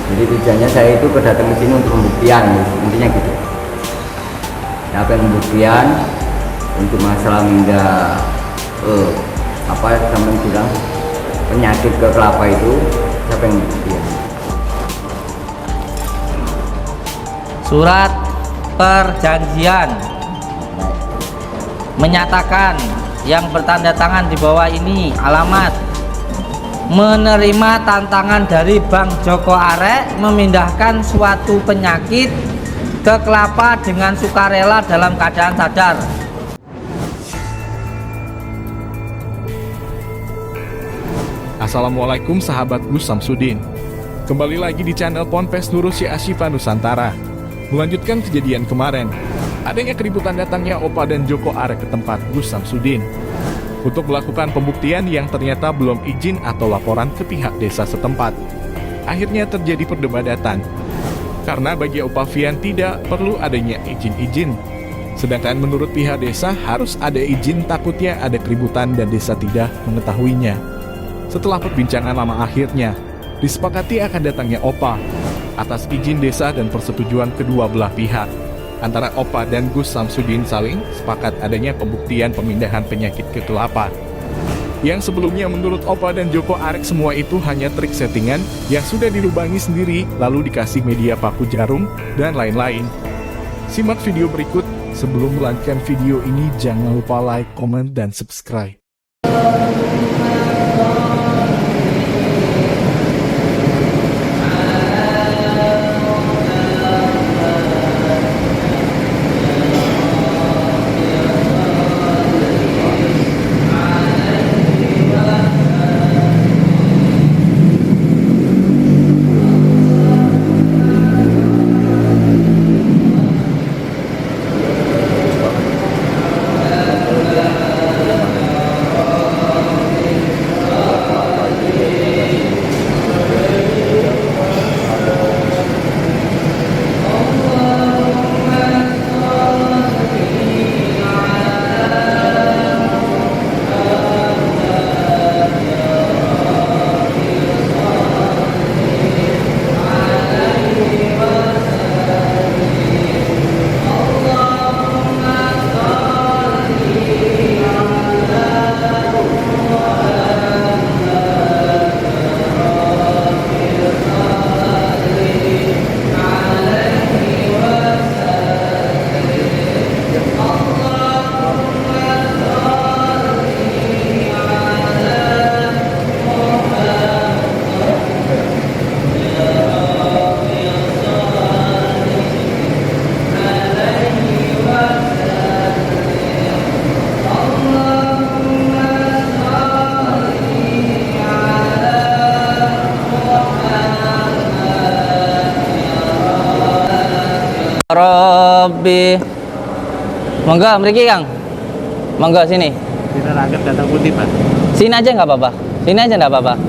Jadi tujuannya saya itu kedatang ke sini untuk pembuktian, intinya gitu. Ya, pembuktian untuk masalah minda apa teman bilang penyakit ke kelapa itu, saya pengen buktian. Surat perjanjian menyatakan yang bertanda tangan di bawah ini alamat menerima tantangan dari Bang Joko Arek memindahkan suatu penyakit ke kelapa dengan sukarela dalam keadaan sadar. Assalamualaikum sahabat Gus Samsudin. Kembali lagi di channel Ponpes Nur Asyifa Nusantara. Melanjutkan kejadian kemarin, adanya keributan datangnya Opa dan Joko Arek ke tempat Gus Samsudin untuk melakukan pembuktian yang ternyata belum izin atau laporan ke pihak desa setempat. Akhirnya terjadi perdebatan, karena bagi Opa Fian tidak perlu adanya izin-izin. Sedangkan menurut pihak desa harus ada izin, takutnya ada keributan dan desa tidak mengetahuinya. Setelah perbincangan lama akhirnya disepakati akan datangnya Opa atas izin desa dan persetujuan kedua belah pihak. Antara Opa dan Gus Samsudin saling sepakat adanya pembuktian pemindahan penyakit ke kelapa. Yang sebelumnya menurut Opa dan Joko Arek semua itu hanya trik settingan yang sudah dilubangi sendiri lalu dikasih media paku jarum dan lain-lain. Simak video berikut. Sebelum melanjutkan video ini jangan lupa like, komen, dan subscribe. Robbi, monggo mriki Kang, monggo sini. Kita angkat kata putih Pak. Sini aja nggak apa-apa, sini aja nggak apa-apa.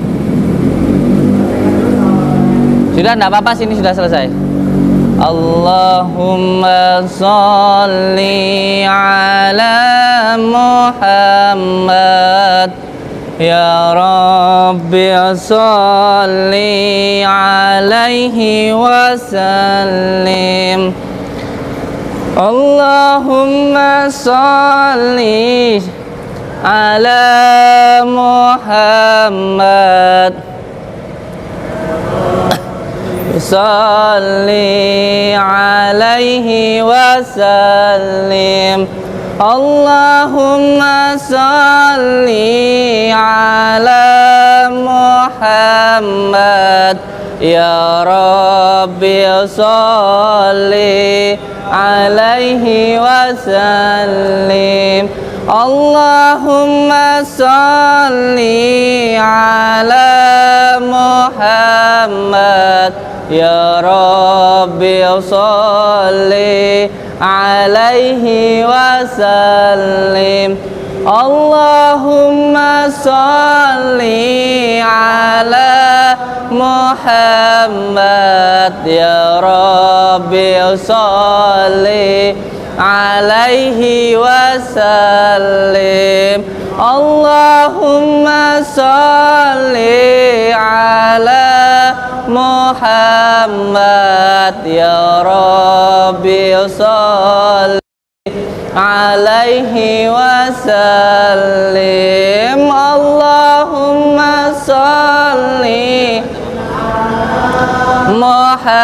Sudah nggak apa-apa, sini sudah selesai. Allahumma sholli ala Muhammad, ya Rabbi sholli alaihi wasallim. Allahumma sholli ala Muhammad, sholli alaihi wasallim. Allahumma sholli ala Muhammad, ya Rabbi sholli alaihi wasallim. Allahumma sholli ala Muhammad, ya Rabbi sholli alaihi wasallim. Allahumma sholli ala Muhammad, ya Rabbi sholli alaihi wasallim. Allahumma sholli ala Muhammad, Muhammad ya Rabbi sholli alaihi wasallim Allahumma sholli Muhammad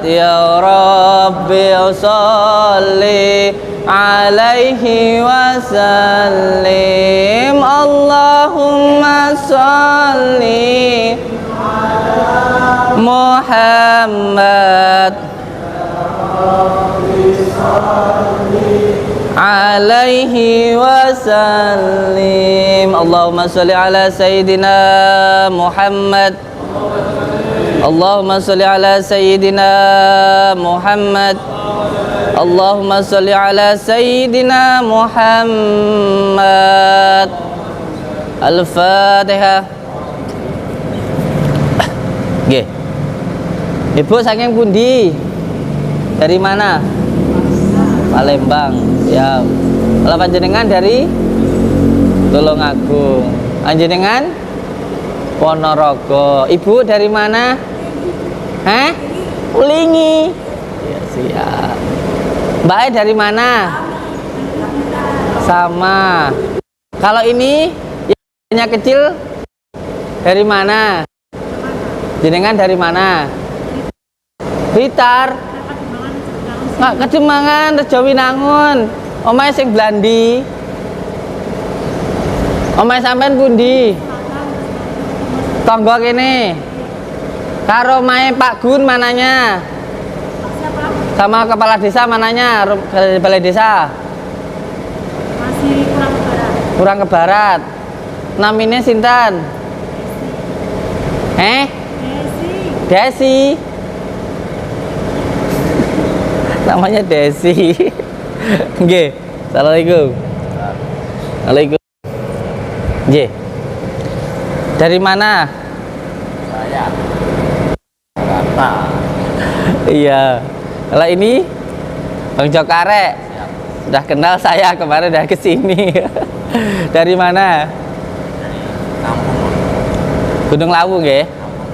ya Rabbi sholli alaihi wasallim Allahumma sholli Muhammad alaihi wasallim Allahumma sholli ala sayyidina Muhammad Allahumma sholli ala sayyidina Muhammad Allahumma sholli ala sayyidina Muhammad Al-Fatihah. Nggih. Ibu saking pundi? Dari mana? Palembang. Ya. Kalau panjenengan dari Tulungagung. Panjenengan Ponorogo. Ibu dari mana? Hah? Ulingi. Ya, siap. Mbak dari mana? Sama. Kalau ini yang kecil dari mana? Jenengan dari mana? Blitar. Nggak Kedemangan, Rejowinangun. Omahe sing Blandi. Omahe sampean pundi? Tonggo kene. Karo omahe Pak Gun mananya? Sama kepala desa mananya? Balai desa? Masih kurang ke barat. Kurang ke barat. Namine sinten? Desi. Namanya Desi. Nggih. Assalamualaikum. Waalaikumsalam. Nggih. Dari mana? Saya Jakarta. Iya. Kalau ini Bang Joko Arek. Sudah kenal saya kemarin dari kesini. Dari mana? Dari kampung Gunung Lawu nggih.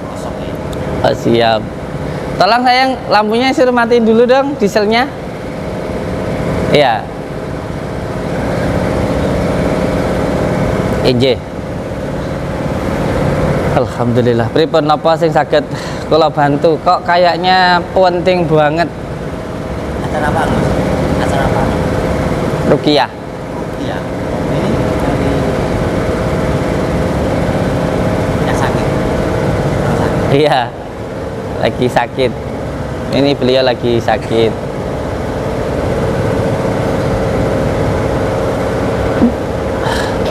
Kosong ini. Oh, siap. Tolong sayang lampunya suruh matiin dulu dong dieselnya. Iya. Injih. Alhamdulillah. Pripun napa sing saged kula bantu? Kok kayaknya penting banget. Acara apa, Gus? Acara apa? Ruqyah. Iya. Ini dari yang sakit. Orang sakit. Iya. Lagi sakit. Ini beliau lagi sakit.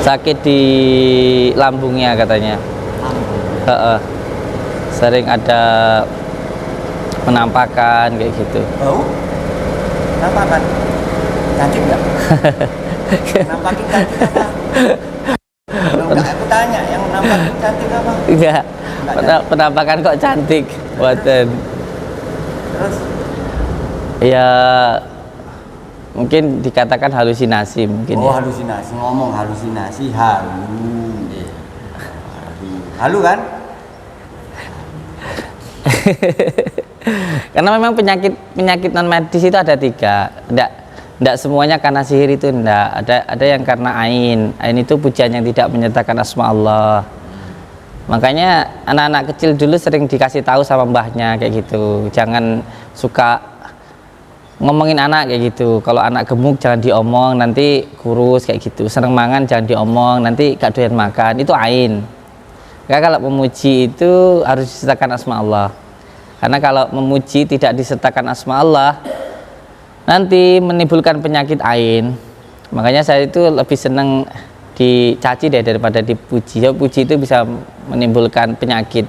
Sakit di lambungnya katanya. Lambung. Sering ada penampakan kayak gitu. Bau? Nampakan? Cantik nggak? Nampakin cantik apa? Enggak, aku tanya, yang nampakin cantik apa? Enggak. Penampakan kok cantik. Buatan. Terus? Ya mungkin dikatakan halusinasi mungkin. Oh, Ya. halusinasi, ngomong halusinasi, halu. Halu kan? Karena memang penyakit non medis itu ada 3. Tidak semuanya karena sihir itu enggak. Ada yang karena ain. Ain itu pujian yang tidak menyertakan asma Allah. Makanya anak-anak kecil dulu sering dikasih tahu sama mbahnya kayak gitu. Jangan suka ngomongin anak kayak gitu. Kalau anak gemuk jangan diomong, nanti kurus kayak gitu. Seneng mangan jangan diomong, nanti gak doyan makan. Itu ain. Kalau memuji itu harus disertakan asma Allah. Karena kalau memuji tidak disertakan asma Allah, nanti menimbulkan penyakit ain. Makanya saya itu lebih senang dicaci daripada dipuji. Ya, puji itu bisa menimbulkan penyakit.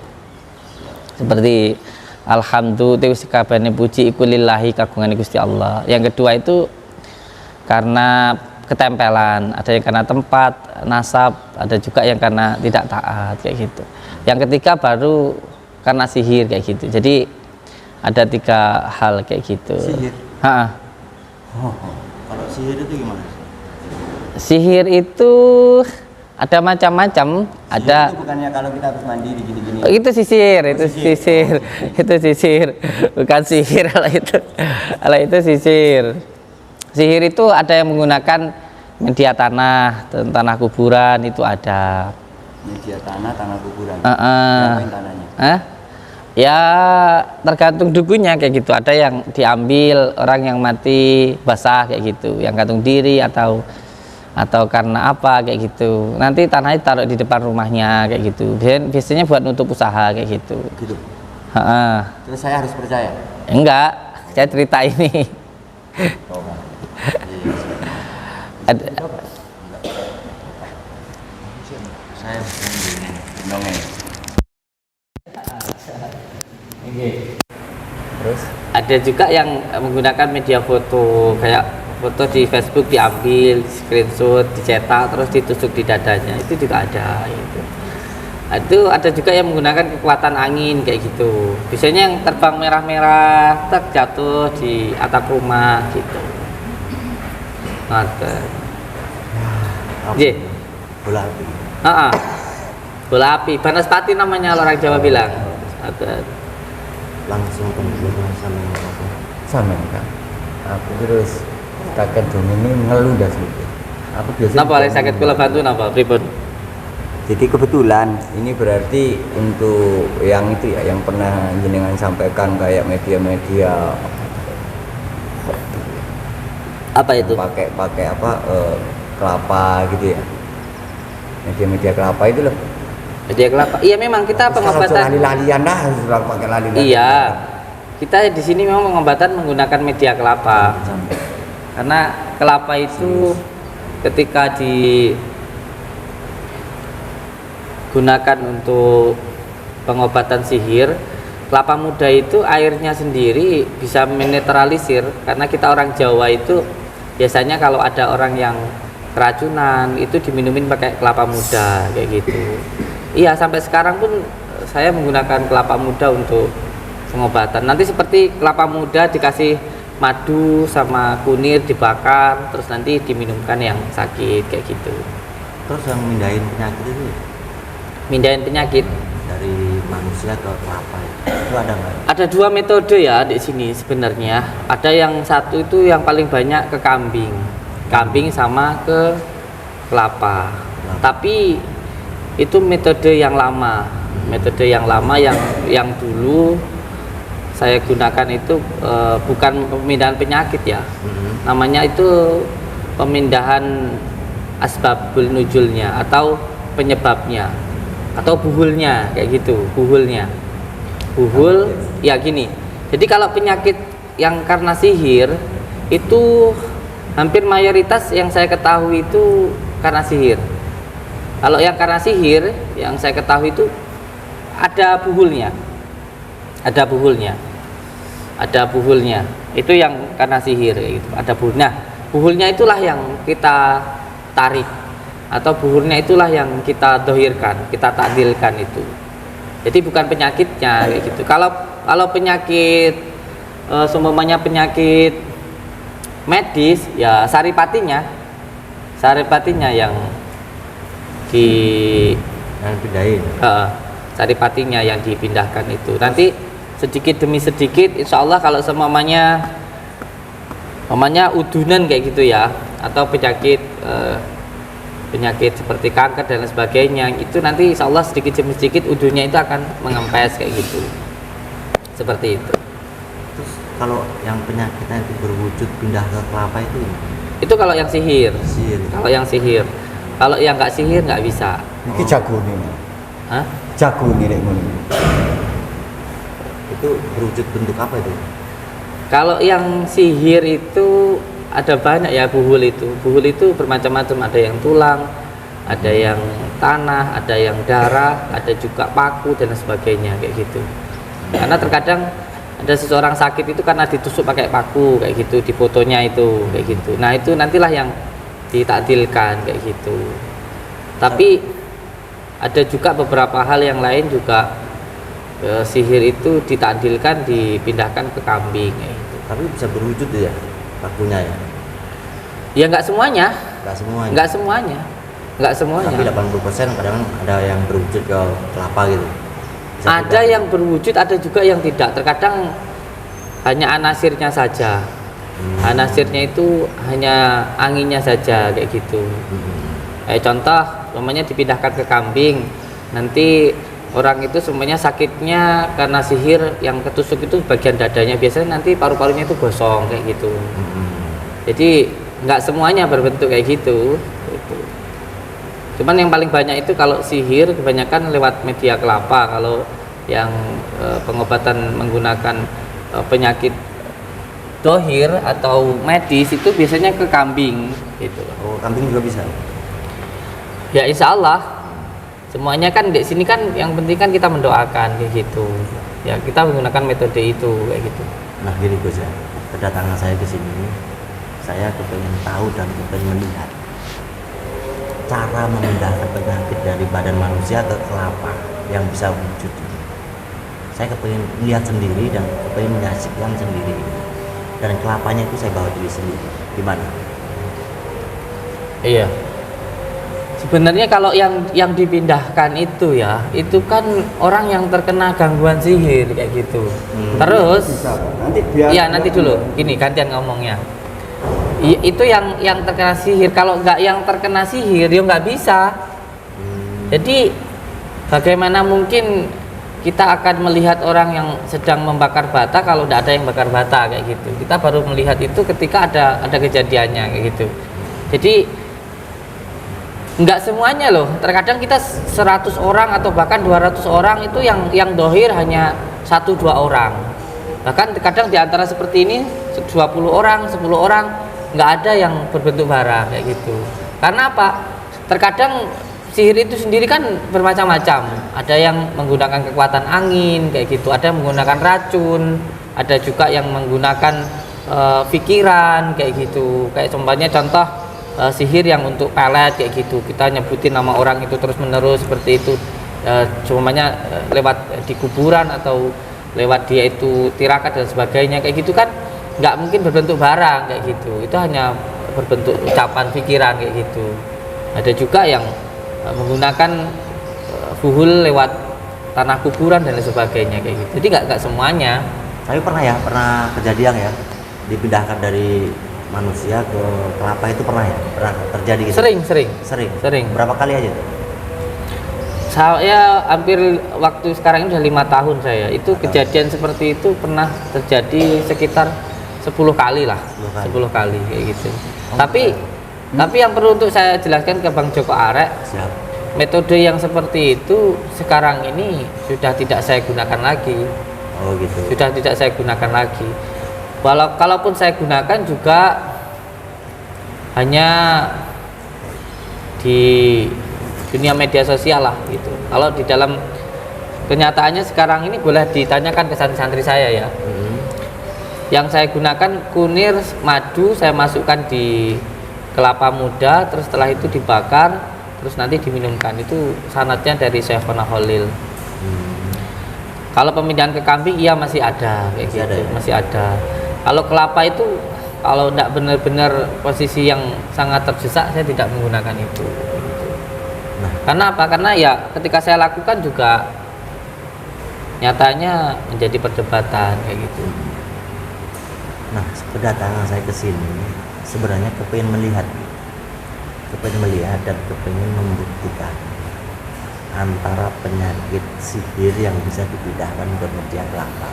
Seperti alhamdulillah sikabane puji iku lillahi kagungan Gusti Allah. Yang kedua itu karena ketempelan, ada yang karena tempat, nasab, ada juga yang karena tidak taat kayak gitu. Yang ketiga baru karena sihir kayak gitu. Jadi ada 3 hal kayak gitu. Sihir? Ha. Oh, kalau sihir itu gimana? Sihir itu Ada macam-macam, ada Itu bukannya kalau kita harus mandiri gini-gini. oh, itu sisir, itu sisir, bukan sihir kalau itu sisir. Sihir itu ada yang menggunakan media tanah kuburan itu ada. Media tanah kuburan. Heeh. Diapain tanahnya? Hah? Ya tergantung dukunnya kayak gitu. Ada yang diambil orang yang mati basah kayak gitu, yang gantung diri atau karena apa kayak gitu. Nanti tanahnya taruh di depan rumahnya kayak gitu. Biasanya buat nutup usaha kayak gitu. Gitu. Heeh. Terus saya harus percaya. Enggak, saya cerita ini. Oh, Ada, saya dongeng. Terus ada juga yang menggunakan media foto, kayak foto di Facebook diambil, screenshot, dicetak, terus ditusuk di dadanya, itu juga ada. Itu ada juga yang menggunakan kekuatan angin kayak gitu. Biasanya yang terbang merah-merah, jatuh di atap rumah gitu. Ngoten. Nggih. bola api. Bola api, Banaspati namanya orang Jawa bilang. Ngoten. Langsung pembunuhan sama kan. Aku terus kakek dong ini ngeluh dah sedikit. Aku biasa. Napa oleh sakit kula bantu napa pripun? Jadi kebetulan ini berarti untuk yang itu ya, yang pernah jenengan sampaikan kayak media-media Apa itu? pakai apa kelapa gitu ya, media-media kelapa itu loh. Media kelapa. Iya memang kita pengobatan. Lali-lalian dah harus pakai lali-lalian. Iya. Kita di sini memang pengobatan menggunakan media kelapa. Karena kelapa itu ketika digunakan untuk pengobatan sihir, kelapa muda itu airnya sendiri bisa menetralisir. Karena kita orang Jawa itu biasanya kalau ada orang yang keracunan itu diminumin pakai kelapa muda kayak gitu. Iya, sampai sekarang pun saya menggunakan kelapa muda untuk pengobatan. Nanti seperti kelapa muda dikasih madu sama kunir dibakar, terus nanti diminumkan yang sakit kayak gitu. Terus yang mindahin penyakit itu Mindahin penyakit. dari manusia ke kelapa itu ada nggak? Ada dua metode ya di sini sebenarnya. Ada yang satu itu yang paling banyak ke kambing sama ke kelapa. Tapi itu metode yang lama, yang dulu saya gunakan itu bukan pemindahan penyakit ya, namanya itu pemindahan asbabul nuzulnya atau penyebabnya atau buhulnya kayak gitu, buhul ya gini. Jadi kalau penyakit yang karena sihir itu hampir mayoritas yang saya ketahui itu karena sihir. Kalau yang karena sihir, yang saya ketahui itu ada buhulnya. Itu yang karena sihir gitu. Ada buhul. Nah, buhulnya itulah yang kita tarik atau buhulnya itulah yang kita dohirkan, kita takdilkan itu. Jadi bukan penyakitnya kayak gitu. Kalau penyakit seumpamanya penyakit medis ya saripatinya yang Pindahin. saripatinya yang dipindahkan itu. Nanti sedikit demi sedikit insya Allah kalau semuanya udunan kayak gitu ya, atau penyakit seperti kanker dan lain sebagainya, itu nanti insya Allah sedikit demi sedikit udunnya itu akan mengempes kayak gitu, seperti itu. Terus kalau yang penyakitnya itu berwujud pindah ke kelapa itu Kalau yang sihir. Kalau yang nggak sihir nggak bisa. Ini jago nih. Hah? Jago nih Lek Mun. Itu berwujud bentuk apa itu? Kalau yang sihir itu ada banyak ya, buhul itu bermacam-macam, ada yang tulang, ada yang tanah, ada yang darah, ada juga paku dan sebagainya kayak gitu. Karena terkadang ada seseorang sakit itu karena ditusuk pakai paku kayak gitu, di fotonya itu kayak gitu. Nah itu nantilah yang ditakdilkan kayak gitu. Tapi ada juga beberapa hal yang lain juga, sihir itu ditakdilkan dipindahkan ke kambing kayak gitu. Tapi bisa berwujud ya pakunya ya? Ya nggak semuanya. Nggak semuanya. Nggak semuanya. nggak semuanya. Tapi 80% kadang ada yang berwujud ke kelapa gitu. Bisa Ada tidak? yang berwujud, ada juga yang tidak. Terkadang hanya anasirnya saja. Anasirnya itu hanya anginnya saja kayak gitu. Contoh, namanya dipindahkan ke kambing. Nanti orang itu semuanya sakitnya karena sihir yang ketusuk itu bagian dadanya. Biasanya nanti paru-parunya itu gosong kayak gitu. Jadi nggak semuanya berbentuk kayak gitu. Gitu. Cuman yang paling banyak itu kalau sihir kebanyakan lewat media kelapa. Kalau yang pengobatan menggunakan penyakit dohir atau medis itu biasanya ke kambing gitu. Oh, kambing juga bisa. Ya insya Allah semuanya kan di sini kan yang penting kan kita mendoakan kayak gitu. Ya kita menggunakan metode itu kayak gitu. Nah gini Gus ya, kedatangan saya ke sini, saya kepengen tahu dan kepengen melihat cara memindahkan penyakit dari badan manusia ke kelapa yang bisa wujud. Saya kepengen melihat sendiri dan kepengen menyaksikan sendiri. Dan kelapanya itu saya bawa diri sendiri. Gimana? Iya. Sebenarnya kalau yang dipindahkan itu ya, itu kan orang yang terkena gangguan sihir kayak gitu. Terus Nanti biar iya nanti dulu, gini gantian ngomongnya. Itu yang terkena sihir. Kalau nggak yang terkena sihir, dia nggak bisa. Jadi bagaimana mungkin kita akan melihat orang yang sedang membakar bata kalau tidak ada yang bakar bata kayak gitu. Kita baru melihat itu ketika ada kejadiannya kayak gitu. Jadi nggak semuanya loh. Terkadang kita 100 orang atau bahkan 200 orang itu yang dohir hanya 1-2 orang. Bahkan terkadang di antara seperti ini 20 orang, 10 orang nggak ada yang berbentuk bara kayak gitu. Karena apa? Terkadang sihir itu sendiri kan bermacam-macam. Ada yang menggunakan kekuatan angin kayak gitu, ada yang menggunakan racun, ada juga yang menggunakan pikiran kayak gitu. Kayak contoh sihir yang untuk pelet kayak gitu. Kita nyebutin nama orang itu terus-menerus seperti itu. Cumanya lewat di kuburan atau lewat dia itu tirakat dan sebagainya kayak gitu kan nggak mungkin berbentuk barang kayak gitu. Itu hanya berbentuk ucapan pikiran kayak gitu. Ada juga yang menggunakan fuhul lewat tanah kuburan dan lain sebagainya kayak gitu. Jadi nggak semuanya. Tapi pernah kejadian ya, dipindahkan dari manusia ke kelapa itu pernah terjadi gitu? Sering. Berapa kali aja tuh? Saya hampir waktu sekarang ini udah 5 tahun saya. Itu kejadian seperti itu pernah terjadi sekitar 10 kali lah. 10 kali kayak gitu. Tapi yang perlu untuk saya jelaskan ke Bang Joko Arek, Siap. metode yang seperti itu sekarang ini sudah tidak saya gunakan lagi. Oh gitu. Sudah tidak saya gunakan lagi. Kalaupun saya gunakan juga hanya di dunia media sosial lah gitu. Kalau di dalam kenyataannya sekarang ini boleh ditanyakan ke santri-santri saya ya. Yang saya gunakan kunir madu, saya masukkan di kelapa muda, terus setelah itu dibakar, terus nanti diminumkan. Itu sanadnya dari Syekhona Khalil. Kalau pemindahan ke kambing iya masih ada kayak gitu, masih ada. Kalau kelapa itu kalau tidak benar-benar posisi yang sangat terdesak, saya tidak menggunakan itu. Karena apa? Karena ya ketika saya lakukan juga nyatanya menjadi perdebatan kayak gitu. Nah, kedatangan saya ke sini sebenarnya kepengen melihat dan kepengen membuktikan antara penyakit sihir yang bisa dipindahkan ke media kelapa.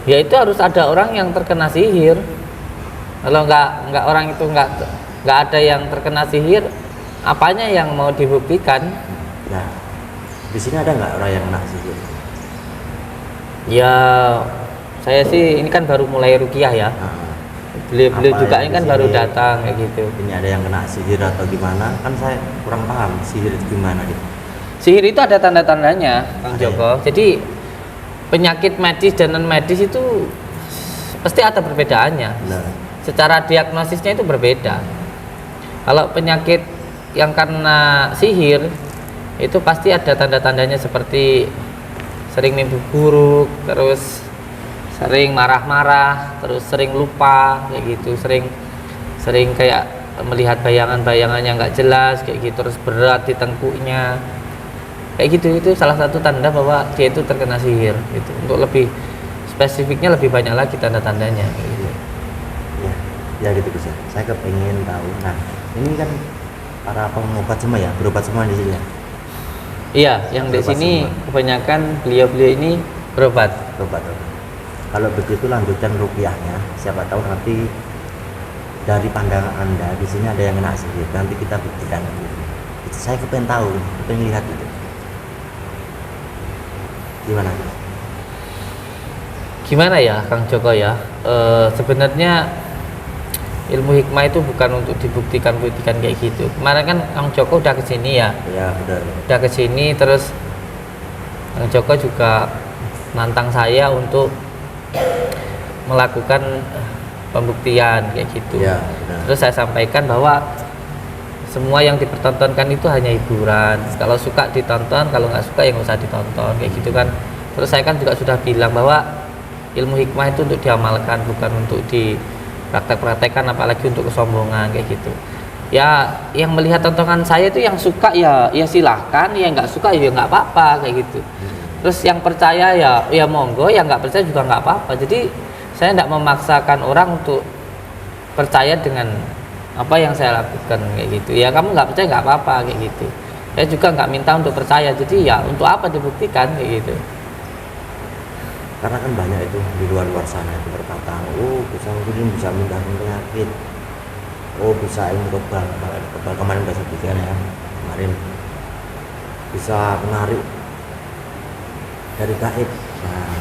Ya itu harus ada orang yang terkena sihir. Kalau nggak orang itu nggak ada yang terkena sihir, apanya yang mau dibuktikan? Nah, di sini ada nggak orang yang kena sihir? Ya saya sih ini kan baru mulai ruqyah ya. Beliau juga ini kan baru datang kayak gitu. Ini ada yang kena sihir atau gimana? Kan saya kurang paham sihir itu gimana gitu. Sihir itu ada tanda-tandanya, Kang Joko. Jadi penyakit medis dan non medis itu pasti ada perbedaannya. Nah. Secara diagnosisnya itu berbeda. Kalau penyakit yang karena sihir itu pasti ada tanda-tandanya seperti sering mimpi buruk, terus sering marah-marah, terus sering lupa kayak gitu, sering kayak melihat bayangan-bayangan yang nggak jelas kayak gitu, terus berat di tengkuknya kayak gitu. Itu salah satu tanda bahwa dia itu terkena sihir gitu. Untuk lebih spesifiknya lebih banyak lagi tanda-tandanya kayak gitu. Ya gitu bisa. Saya kepengen tahu. Nah, ini kan para pengobat semua ya, berobat semua di sini ya. Iya, yang di Berobat sini semua. kebanyakan beliau-beliau ini berobat. Berobat. Kalau begitu lanjutkan rupiahnya. Siapa tahu nanti dari pandangan Anda di sini ada yang kena sihir. Nanti kita buktikan. Itu saya kepengen tahu, kepengen lihat itu. Gimana? Gimana ya Kang Joko ya? Sebenarnya ilmu hikmah itu bukan untuk dibuktikan kayak gitu. Kemarin kan Kang Joko udah kesini ya. Ya benar. Udah kesini terus Kang Joko juga nantang saya untuk melakukan pembuktian kayak gitu. Ya, benar. Terus saya sampaikan bahwa semua yang dipertontonkan itu hanya hiburan. Kalau suka ditonton, kalau nggak suka ya nggak usah ditonton kayak gitu kan. Terus saya kan juga sudah bilang bahwa ilmu hikmah itu untuk diamalkan, bukan untuk dipraktek-praktekkan, apalagi untuk kesombongan kayak gitu. Ya, yang melihat tontonan saya itu yang suka ya silahkan, yang nggak suka ya nggak apa-apa kayak gitu. Terus yang percaya ya monggo, yang nggak percaya juga nggak apa-apa. Jadi saya tidak memaksakan orang untuk percaya dengan apa yang saya lakukan kayak gitu. Ya kamu nggak percaya nggak apa-apa kayak gitu. Saya juga nggak minta untuk percaya. Jadi ya untuk apa dibuktikan kayak gitu. Karena kan banyak itu di luar sana itu berkata, oh bisa mungkin bisa menghilangkan penyakit, oh bisa ilmu kebal kemarin bahasa bicara ya, kemarin bisa menarik dari gaib. Nah,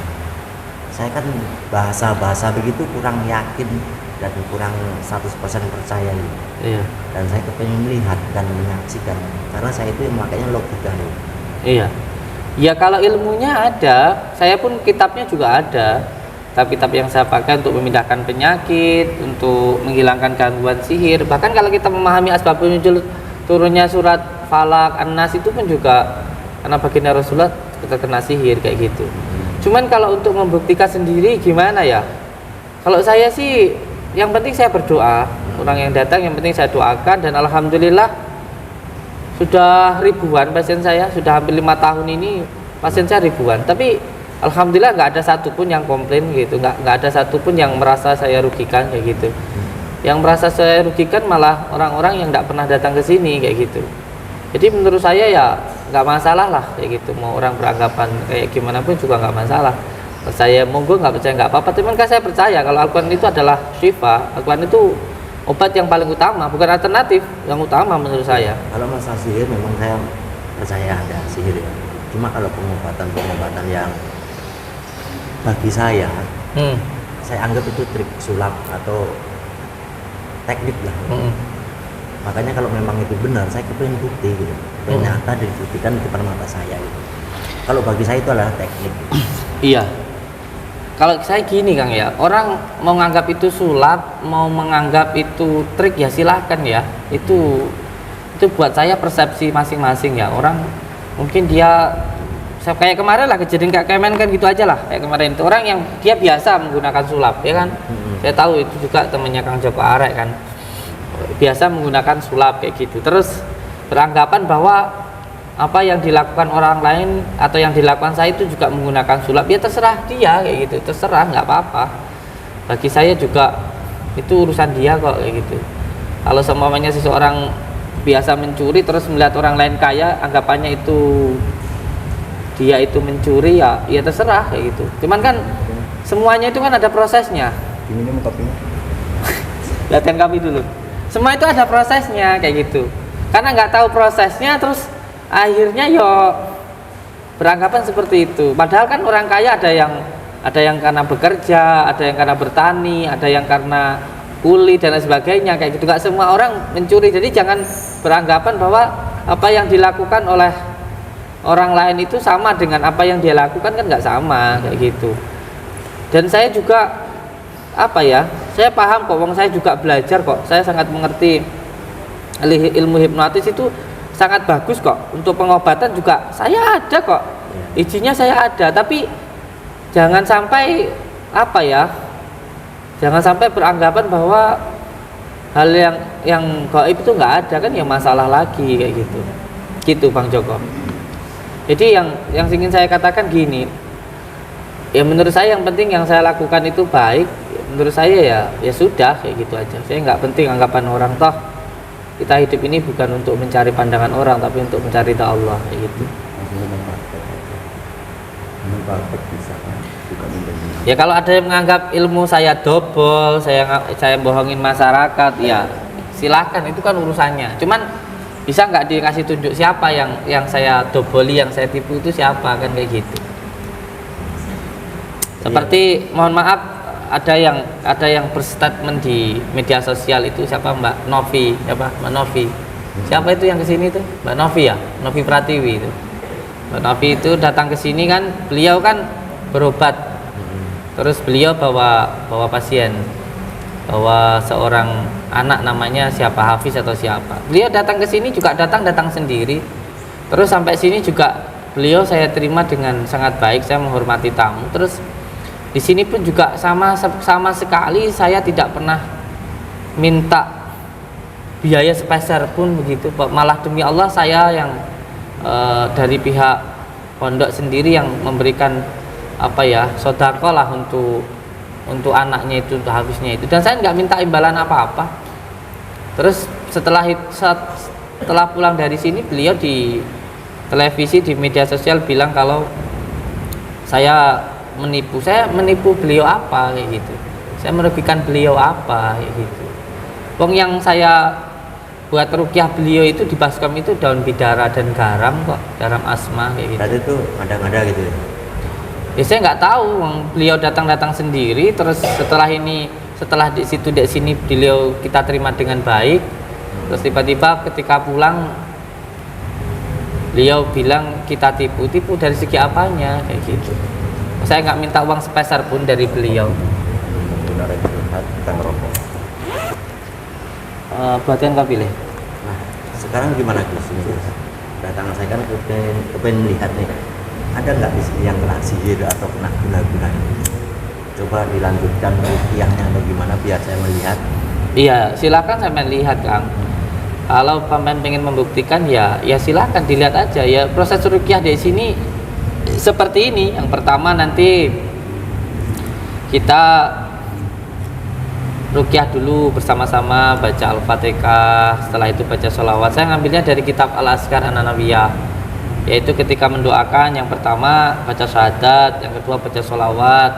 saya kan bahasa begitu kurang yakin dan kurang 100% percaya gitu. Iya. Dan saya kepengen melihat dan menyaksikan karena saya itu makanya logika nih. Iya. Ya kalau ilmunya ada, saya pun kitabnya juga ada. Kitab yang saya pakai untuk memindahkan penyakit, untuk menghilangkan gangguan sihir. Bahkan kalau kita memahami asbabun nuzul turunnya surat Falak, An-Nas itu pun juga karena baginda Rasulullah terkena sihir kayak gitu. Cuman kalau untuk membuktikan sendiri gimana ya? Kalau saya sih yang penting saya berdoa. Orang yang datang yang penting saya doakan dan alhamdulillah sudah ribuan pasien saya, sudah hampir 5 tahun ini pasien saya ribuan. Tapi alhamdulillah nggak ada satupun yang komplain gitu, nggak ada satupun yang merasa saya rugikan kayak gitu. Yang merasa saya rugikan malah orang-orang yang nggak pernah datang ke sini kayak gitu. Jadi menurut saya ya nggak masalah lah kayak gitu. Mau orang beranggapan kayak gimana pun juga nggak masalah. Saya monggo nggak percaya nggak apa-apa. Cuman kan saya percaya kalau Al-Quran itu adalah syifa. Al-Quran itu obat yang paling utama, bukan alternatif, yang utama menurut saya. Kalau masalah sihir memang saya percaya ada sihir ya. Cuma kalau pengobatan yang bagi saya anggap itu trik sulap atau teknik lah. Makanya kalau memang itu benar, saya kepengen bukti gitu. Kepengen nyata dan dibuktikan di depan mata saya gitu. Kalau bagi saya itu adalah teknik. Iya. Kalau saya gini Kang ya, orang mau menganggap itu sulap, mau menganggap itu trik ya silahkan ya. Itu buat saya persepsi masing-masing ya. Orang mungkin dia kayak kemarin lah kejadian kayak Kemen kan gitu aja lah. Kayak kemarin itu orang yang dia biasa menggunakan sulap ya kan. Saya tahu itu juga temannya Kang Joko Arek kan. Biasa menggunakan sulap kayak gitu. Terus beranggapan bahwa apa yang dilakukan orang lain atau yang dilakukan saya itu juga menggunakan sulap, ya terserah dia kayak gitu, terserah, nggak apa-apa. Bagi saya juga itu urusan dia kok kayak gitu. Kalau semuanya seseorang biasa mencuri terus melihat orang lain kaya, anggapannya itu dia itu mencuri ya terserah kayak gitu. Cuman kan semuanya itu kan ada prosesnya. Diminum kopinya. Latihan kopi dulu. Semua itu ada prosesnya kayak gitu. Karena nggak tahu prosesnya terus akhirnya yo beranggapan seperti itu. Padahal kan orang kaya ada yang karena bekerja, ada yang karena bertani, ada yang karena kuli dan lain sebagainya kayak gitu. Gak semua orang mencuri. Jadi jangan beranggapan bahwa apa yang dilakukan oleh orang lain itu sama dengan apa yang dia lakukan, kan nggak sama kayak gitu. Dan saya juga apa ya? Saya paham kok, wong saya juga belajar kok. Saya sangat mengerti ilmu hipnotis itu sangat bagus kok. Untuk pengobatan juga saya ada kok, izinnya saya ada. Tapi jangan sampai apa ya, jangan sampai beranggapan bahwa hal yang gaib itu nggak ada kan ya masalah lagi kayak gitu Bang Joko. Jadi yang ingin saya katakan gini, ya menurut saya yang penting yang saya lakukan itu baik, menurut saya ya sudah kayak gitu aja. Saya nggak penting anggapan orang, toh kita hidup ini bukan untuk mencari pandangan orang tapi untuk mencari ridha Allah kayak gitu. Ya kalau ada yang menganggap ilmu saya dobol, saya bohongin masyarakat, ya silahkan, itu kan urusannya. Cuman bisa nggak dikasih tunjuk siapa yang saya doboli, yang saya tipu itu siapa, kan kayak gitu. Seperti mohon maaf, ada yang berstatement di media sosial itu siapa, Mbak Novi, Mbak Novi. Siapa itu yang kesini tuh? Mbak Novi ya, Novi Pratiwi itu. Mbak Novi itu datang ke sini kan, beliau kan berobat. Terus beliau bawa pasien, bawa seorang anak namanya siapa, Hafiz atau siapa. Beliau datang ke sini juga datang sendiri. Terus sampai sini juga beliau saya terima dengan sangat baik, saya menghormati tamu. Terus di sini pun juga sama sekali saya tidak pernah minta biaya sepeser pun begitu. Malah demi Allah saya yang dari pihak pondok sendiri yang memberikan sedekah lah untuk anaknya itu, untuk Hafiznya itu, dan saya nggak minta imbalan apa-apa. Terus setelah pulang dari sini, beliau di televisi, di media sosial bilang kalau saya menipu beliau apa kayak gitu, saya merugikan beliau apa kayak gitu. Wong yang saya buat rukyah beliau itu di Baskom itu daun bidara dan garam kok, garam asma kayak gitu. Berarti itu ada gitu ya? Ya saya nggak tahu, beliau datang sendiri. Terus setelah di sini beliau kita terima dengan baik. Terus tiba-tiba ketika pulang beliau bilang kita tipu dari segi apanya kayak gitu. Saya nggak minta uang sepeser pun dari beliau. Kita ngerokok. Buatkan kau pilih. Nah, sekarang gimana Gus? Datang saya kan kepengen melihat nih, ada nggak di sini yang kena sihir atau kena guna-guna? Coba dilanjutkan rukiahnya atau gimana biar saya melihat. Iya, silakan sampai lihat Kang. Kalau pemain pengen membuktikan ya silakan dilihat aja ya. Proses rukiah di sini seperti ini. Yang pertama nanti kita rukiah dulu bersama-sama, baca Al-Fatihah, setelah itu baca sholawat. Saya ngambilnya dari kitab Al-Azkar An-Nawawiyah, yaitu ketika mendoakan yang pertama baca syahadat, yang kedua baca sholawat,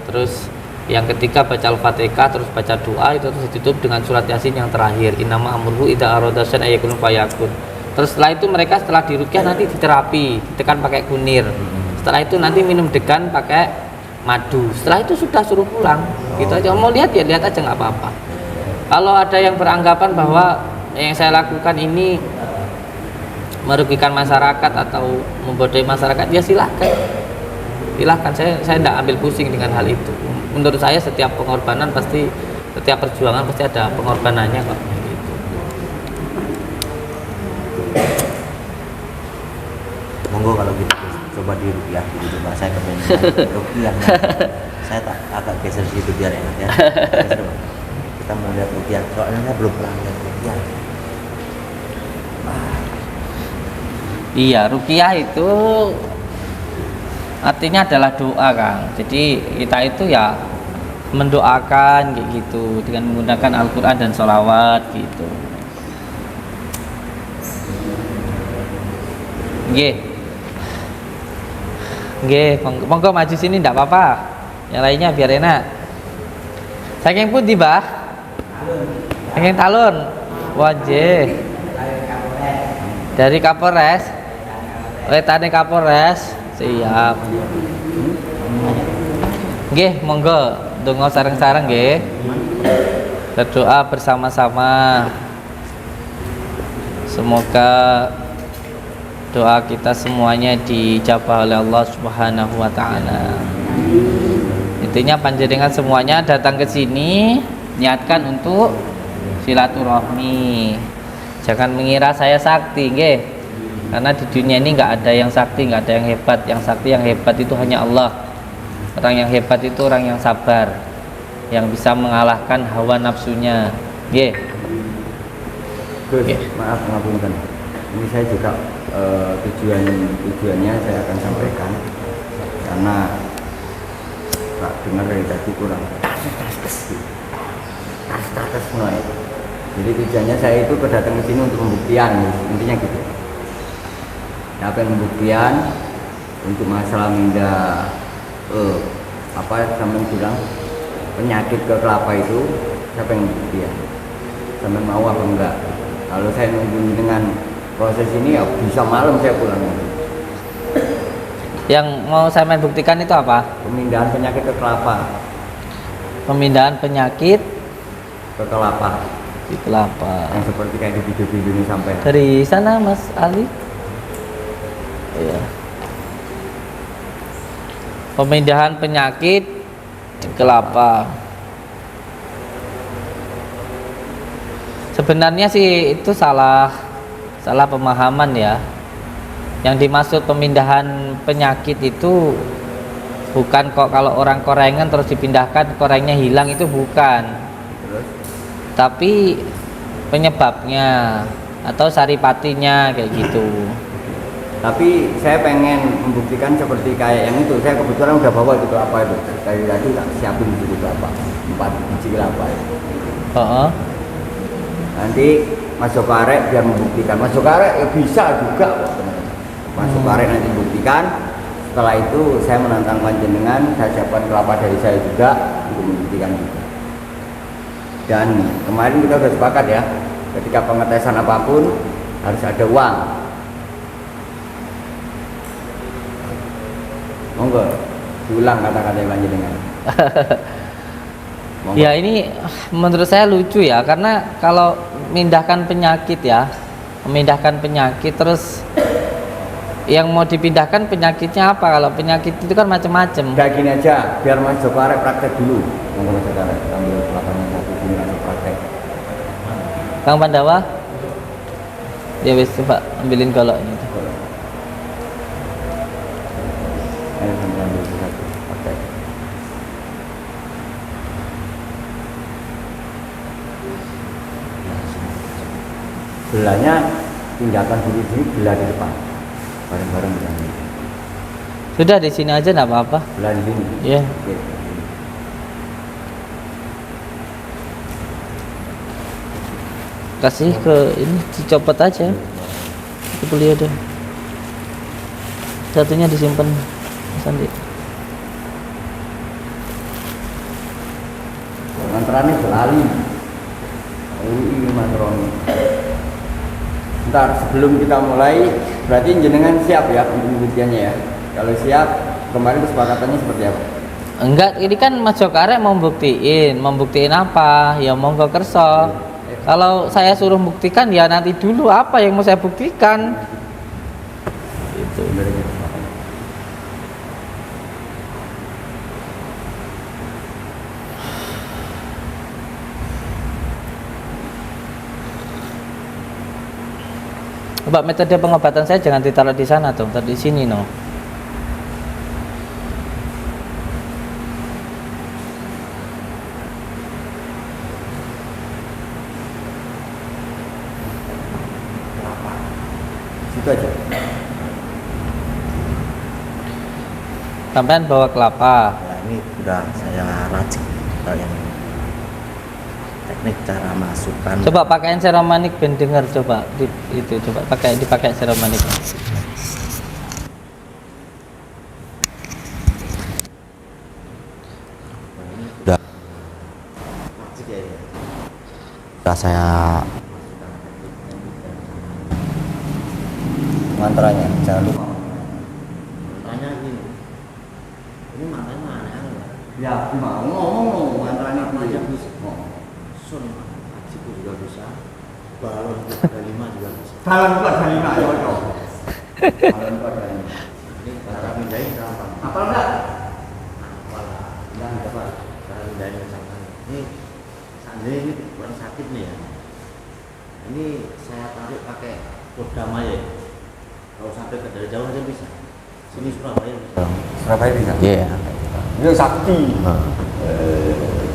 terus yang ketiga baca Al-Fatihah, terus baca doa, itu terus ditutup dengan surat Yasin yang terakhir, innama amruhu idza arada syai'an ayyakun fayakun. Terus setelah itu mereka setelah dirukiah nanti diterapi, ditekan pakai kunir. Setelah itu nanti minum degan pakai madu. Setelah itu sudah suruh pulang. Gitu aja. Mau lihat ya lihat aja, nggak apa-apa. Kalau ada yang beranggapan bahwa yang saya lakukan ini merugikan masyarakat atau membodohi masyarakat, ya silahkan. Saya tidak ambil pusing dengan hal itu. Menurut saya setiap pengorbanan pasti, setiap perjuangan pasti ada pengorbanannya kok. Gitu. Monggo kalau gitu coba di rukiah gitu, coba saya kepengen rukiah. Saya tak agak geser situ biar enak ya. Kita mau lihat rukiah, soalnya saya belum pernah lihat rukiah. Iya, rukiah itu artinya adalah doa Kang. Jadi kita itu ya mendoakan kayak gitu dengan menggunakan Al-Quran dan sholawat gitu. Monggo maju sini enggak apa-apa. Yang lainnya biar enak. Saking pun tiba. Saking talun. Wajih. Dari Kapolres. Letane Kapolres. Siap. Nggih, monggo donga sareng-sareng nggih. Berdoa bersama-sama. Semoga doa kita semuanya dijabah oleh Allah Subhanahu wa taala. Intinya panjenengan semuanya datang ke sini niatkan untuk silaturahmi. Jangan mengira saya sakti, nggih. Karena di dunia ini nggak ada yang sakti, nggak ada yang hebat. Yang sakti, yang hebat itu hanya Allah. Orang yang hebat itu orang yang sabar, yang bisa mengalahkan hawa nafsunya, Nggih. Gus, Oke. maaf ngapunten. Ini saya juga tujuannya saya akan sampaikan karena tak dengar dari tadi kurang tas noy. Jadi tujuannya saya itu kedatang ke sini untuk pembuktian, intinya gitu. Saya pengen pembuktian untuk masalah minda apa sampean bilang penyakit ke kelapa itu, saya pengen pembuktian. Sampean mau apa enggak? Kalau saya nunggu dengan proses ini ya bisa malam saya pulang. Yang mau saya buktikan itu apa? Pemindahan penyakit ke kelapa, Pemindahan penyakit ke kelapa di kelapa. yang seperti kayak di video-video ini sampai. Dari sana Mas Ali. Iya. Pemindahan penyakit di kelapa. Sebenarnya sih itu salah pemahaman ya. Yang dimaksud pemindahan penyakit itu bukan kok kalau orang korengan terus dipindahkan korengnya hilang, itu bukan. Terus Tapi penyebabnya atau saripatinya kayak gitu. tapi saya pengen membuktikan seperti kayak yang itu. Saya kebetulan udah bawa itu kelapa itu. Tadi tak siapin itu kelapa, 4 biji kelapa itu. Heeh. Nanti Mas Joko Arek biar membuktikan. Mas Joko Arek ya bisa juga kok. Mas Joko Arek nanti buktikan. Setelah itu saya menantang panjenengan, saya siapkan kelapa dari saya juga untuk membuktikan juga. Dan kemarin kita sudah sepakat ya, ketika pengetesan apapun harus ada uang. Monggo diulang kata-kata yang panjenengan. Monggo. Ya ini menurut saya lucu ya, karena kalau memindahkan penyakit ya, memindahkan penyakit terus yang mau dipindahkan penyakitnya apa? Kalau penyakit itu kan macam-macam. Udah gini aja, biar Mas Joko Arek praktek dulu. Monggo Mas Joko Arek ambil kelapanya satu sini langsung praktek. Kang Pandawa, ya wis coba ambilin goloknya. Ayo sambil ambil satu praktek. Belahnya tinggalkan dulu sini, belah di depan. Bareng-bareng belah ini. Sudah di sini aja enggak apa-apa. Belah di sini. Ya. Oke. Kasih ke ini, dicopot aja. Itu beliau deh. Satunya disimpan Sandi. Mantranya berlali. Ini mantranya. Ntar sebelum kita mulai, berarti jenengan siap ya untuk pembuktiannya ya. Kalau siap, kemarin kesepakatannya seperti apa? Enggak, ini kan Mas Joko Arek mau membuktiin apa? Ya monggo kerso. Kalau saya suruh buktikan ya nanti dulu apa yang mau saya buktikan. Itu. Bener gitu. Coba metode pengobatan saya jangan ditaruh di sana tuh, taruh di sini no. Situ aja. Sampean bawa kelapa. Nah, ini udah saya racik yang teknik cara masukkan. Coba pakaiin seromanik ben denger coba itu coba dipakai seromanik. Udah saya Mantranya, jangan lupa. tanya ini makanya mana Ya, mau ngomong mantranya aja dulu. bisa sun siku juga bisa balon 35 juga bisa Balon kuat dari lima ya, Cok. Balon kuat dari lima. ini cara mindahin gampang Apa enggak? apalah Enggak, apa? cara mindahin misalkan ini seandainya ini kurang sakit nih ya, ini saya tarik pakai Polda Maya, kalau sampai ke dari jauh aja bisa, sini Surabaya bisa. Surabaya bisa. Iya. Ini sakti.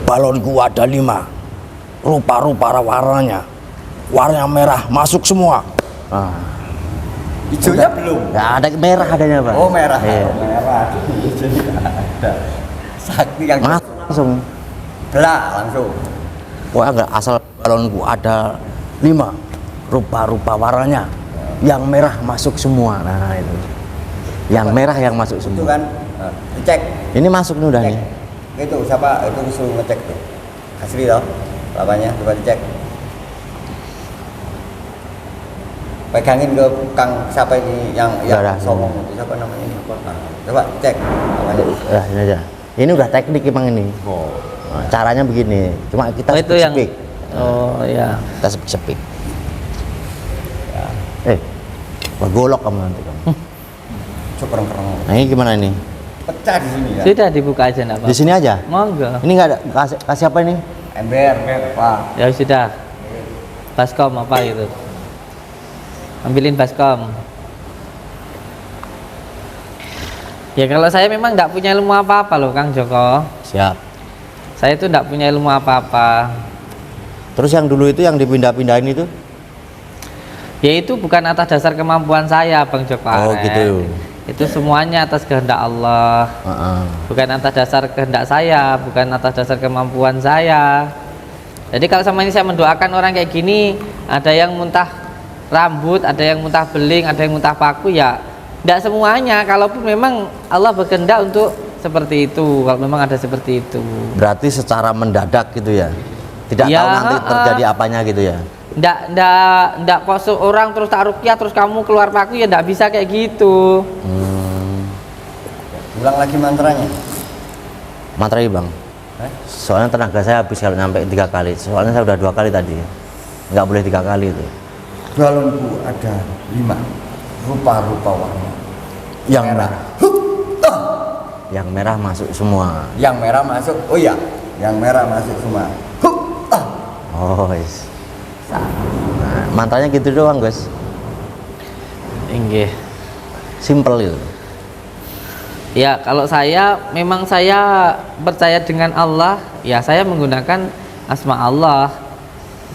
Balonku ada 5. rupa-rupa warnanya. Warnanya merah masuk semua. Ah. Hijaunya belum. Nggak ada merah adanya Pak. Oh merah. Iya. Oh, merah. Jadi nggak ada. Sakti yang Langsung. belak langsung. Wah enggak, asal balonku ada 5 rupa-rupa warnanya. Yang merah masuk semua. Nah itu. Yang merah yang masuk Itu semua. kan cek. Ini masuk nih udah Cek. nih. Itu siapa? Itu suruh ngecek tuh. Asli loh. Bapaknya coba dicek. Pegangin ke Kang siapa ini yang Udah, songong itu siapa namanya ini? Coba cek namanya. Nah, ini aja. Ini udah teknik emang ini. Oh. Nah, caranya begini. Cuma kita Oh, itu yang speak. oh ya. Kita speak. Bergolok kamu nanti kamu. Cukup keren. Nah ini gimana ini? Pecah di sini ya. Sudah dibuka aja enggak Di apa-apa. sini aja. Monggo. Ini nggak ada kasih apa ini? Ember, Pak. Ya sudah. Baskom apa itu? Ambilin baskom. Ya kalau saya memang nggak punya ilmu apa-apa loh Kang Joko. Siap. Saya itu nggak punya ilmu apa-apa. Terus yang dulu itu yang dipindah-pindahin itu? Ya itu bukan atas dasar kemampuan saya Bang Joko Oh, Arek. gitu. Itu semuanya atas kehendak Allah. Heeh. Bukan atas dasar kehendak saya, bukan atas dasar kemampuan saya. Jadi kalau sama ini saya mendoakan orang kayak gini, ada yang muntah rambut, ada yang muntah beling, ada yang muntah paku, ya tidak semuanya. Kalaupun memang Allah berkehendak untuk seperti itu, kalau memang ada seperti itu. Berarti secara mendadak gitu ya? Tidak Ya, tahu nanti terjadi apanya gitu ya? Ndak kosong orang terus tak rukyah terus kamu keluar paku, ya ndak bisa kayak gitu. Ulang lagi mantranya. Materi Bang. Soalnya tenaga saya habis kalau nyampe 3 kali. Soalnya saya udah 2 kali tadi. Nggak boleh 3 kali itu. Balonku ada 5 rupa-rupa warna. Yang merah. Yang merah masuk semua. Yang merah masuk. Oh iya, yang merah masuk semua. Oh, yes. Nah, mantranya gitu doang, guys. Inggih. Simple gitu. Ya kalau saya memang saya percaya dengan Allah, ya saya menggunakan asma Allah.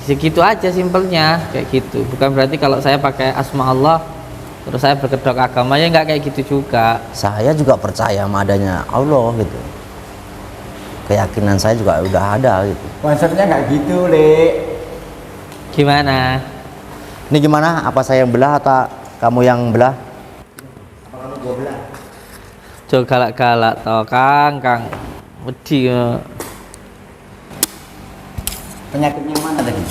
Segitu aja simpelnya, kayak gitu. Bukan berarti kalau saya pakai asma Allah terus saya berkedok agama, ya nggak kayak gitu juga. Saya juga percaya sama adanya Allah gitu. Keyakinan saya juga udah ada gitu. Konsepnya nggak gitu, Le. Gimana? Ini gimana? Apa saya yang belah atau kamu yang belah? Coba galak-galak toh Kang wedi ya. Penyakitnya mana tadi?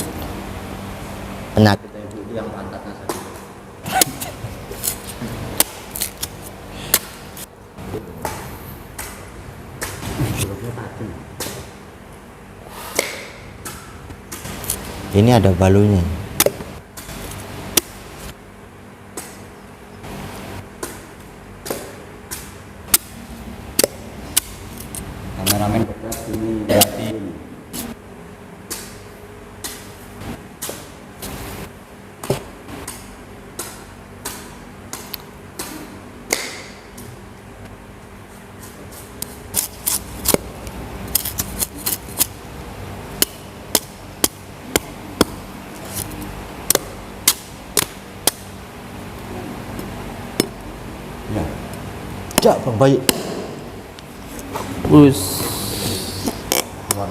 Penyakit Itu yang pantatnya sakit. ini ada balunya. Kameramen dekat sini liatin. Ya. Jak Bang Bayi. Bus.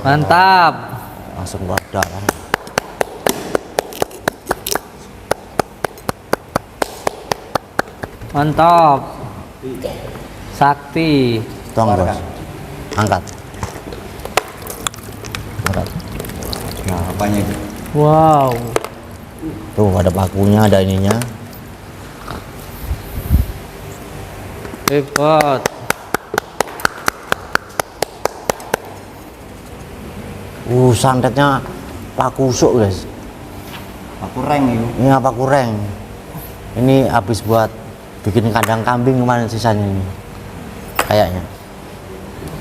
Mantap. Langsung keluar darah. Mantap. Sakti. Tong bos. Angkat. Angkat. Nah, apanya itu? Wow. Tuh ada pakunya, ada ininya. Hebat. Santetnya paku usuk guys. Aku reng itu. Ini apa kurang? Ini habis buat bikin kandang kambing kemarin sisanya ini. Kayaknya.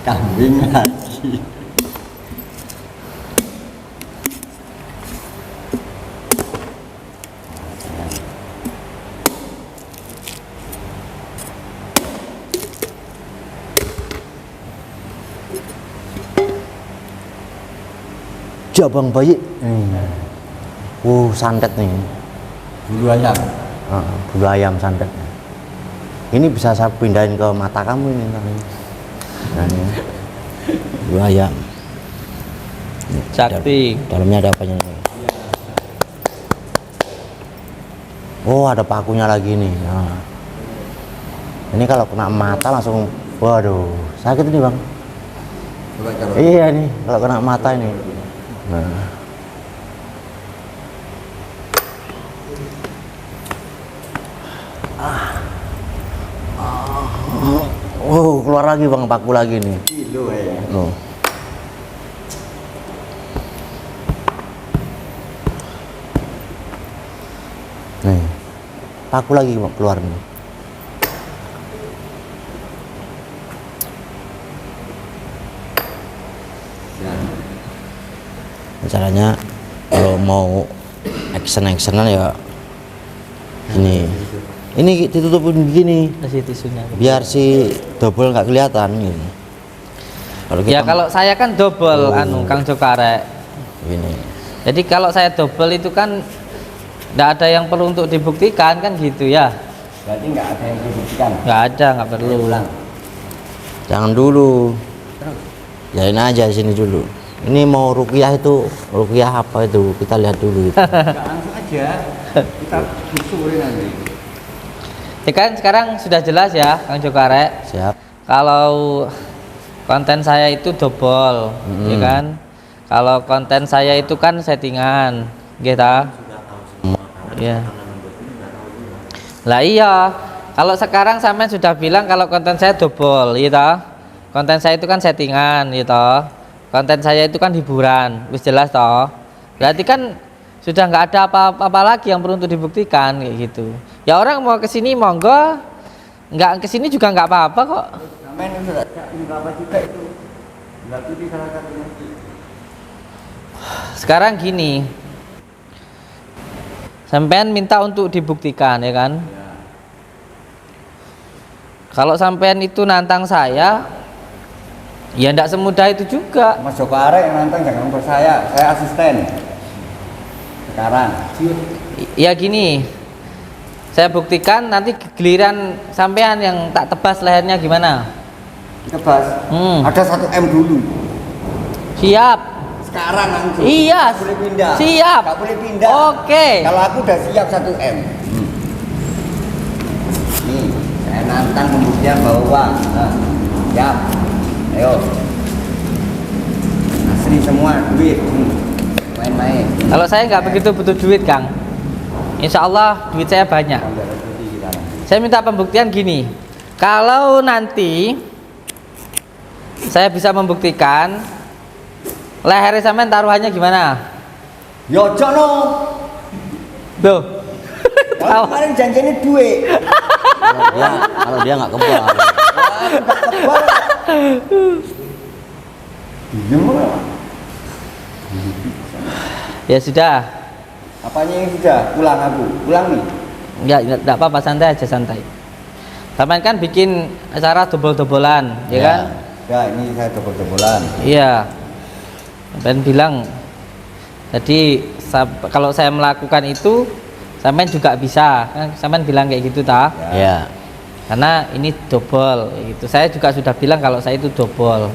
Kambing lagi. Iya bang, bayi. Santet nih. Bulu ayam. Bulu ayam santet. Ini bisa saya pindahin ke mata kamu ini. Nah, ini. Bulu ayam. Sakti. Dalamnya ada apanya nih? Oh, ada pakunya lagi nih. Nah. Ini kalau kena mata langsung, waduh, sakit ini bang. Coba coba. Iya nih, kalau kena mata ini. Nah. Oh, keluar lagi bang, paku lagi nih. Kilo ya. Loh. Nih, paku lagi bang, keluar nih. Caranya kalau mau action-actionan ya ini ditutupin begini Kasih tisunya. biar si double nggak kelihatan gitu. Ya kalau saya kan double Kang Joko Arek. Gini. Jadi kalau saya double itu kan nggak ada yang perlu untuk dibuktikan kan gitu ya. Berarti nggak ada yang dibuktikan. Nggak ada, nggak perlu. Ulang. Jangan dulu. Jalan aja di sini dulu. Ini mau ruqyah itu, ruqyah apa itu? Kita lihat dulu. Nggak langsung aja. Kita bisurin nanti. Ya kan sekarang sudah jelas ya Kang Joko Arek. Siap. Kalau konten saya itu double, ya kan? Kalau konten saya itu kan settingan, gitu. Iya. Lah iya. Kalau sekarang sampean sudah bilang kalau konten saya double, gitu. Konten saya itu kan settingan, gitu. Konten saya itu kan hiburan, wis jelas toh. Berarti kan sudah nggak ada apa-apa lagi yang perlu untuk dibuktikan kayak gitu. Ya orang mau kesini monggo, nggak kesini juga nggak apa-apa kok. Sampai ini sudah apa juga itu. Nggak putih salah satunya. Sekarang gini, sampean minta untuk dibuktikan ya kan. Kalau sampean itu nantang saya, ya ndak semudah itu juga. Mas Joko Arek yang nantang jangan lupa saya asisten. Sekarang. Ya gini, saya buktikan nanti giliran sampean yang tak tebas lehernya gimana? Tebas. Hmm. Ada 1 M dulu. Siap. Sekarang langsung. Iya. Nggak boleh pindah. Siap. Nggak boleh pindah. Oke. Kalau aku udah siap 1 M. Nih, saya nantang pembuktian bahwa siap. Ayo. Asli semua duit. Main-main. Kalau saya nggak begitu butuh duit Kang. Insya Allah duit saya banyak. Saya minta pembuktian gini. Kalau nanti saya bisa membuktikan leher sampean taruhannya gimana? Yo jono. Loh. Kalau kemarin janjinya duit. Kalau dia nggak kebal. Nggak kebal. Gimana? Ya sudah. Apanya yang sudah? Pulang aku. Pulang nih. Enggak apa-apa, santai aja, santai. Sampean kan bikin acara dobol-dobolan, ya kan? Ya, ini saya dobol-dobolan. Iya. Sampean bilang jadi kalau saya melakukan itu sampean juga bisa. Kan sampean bilang kayak gitu ta? Ya. Karena ini double gitu. Saya juga sudah bilang kalau saya itu double.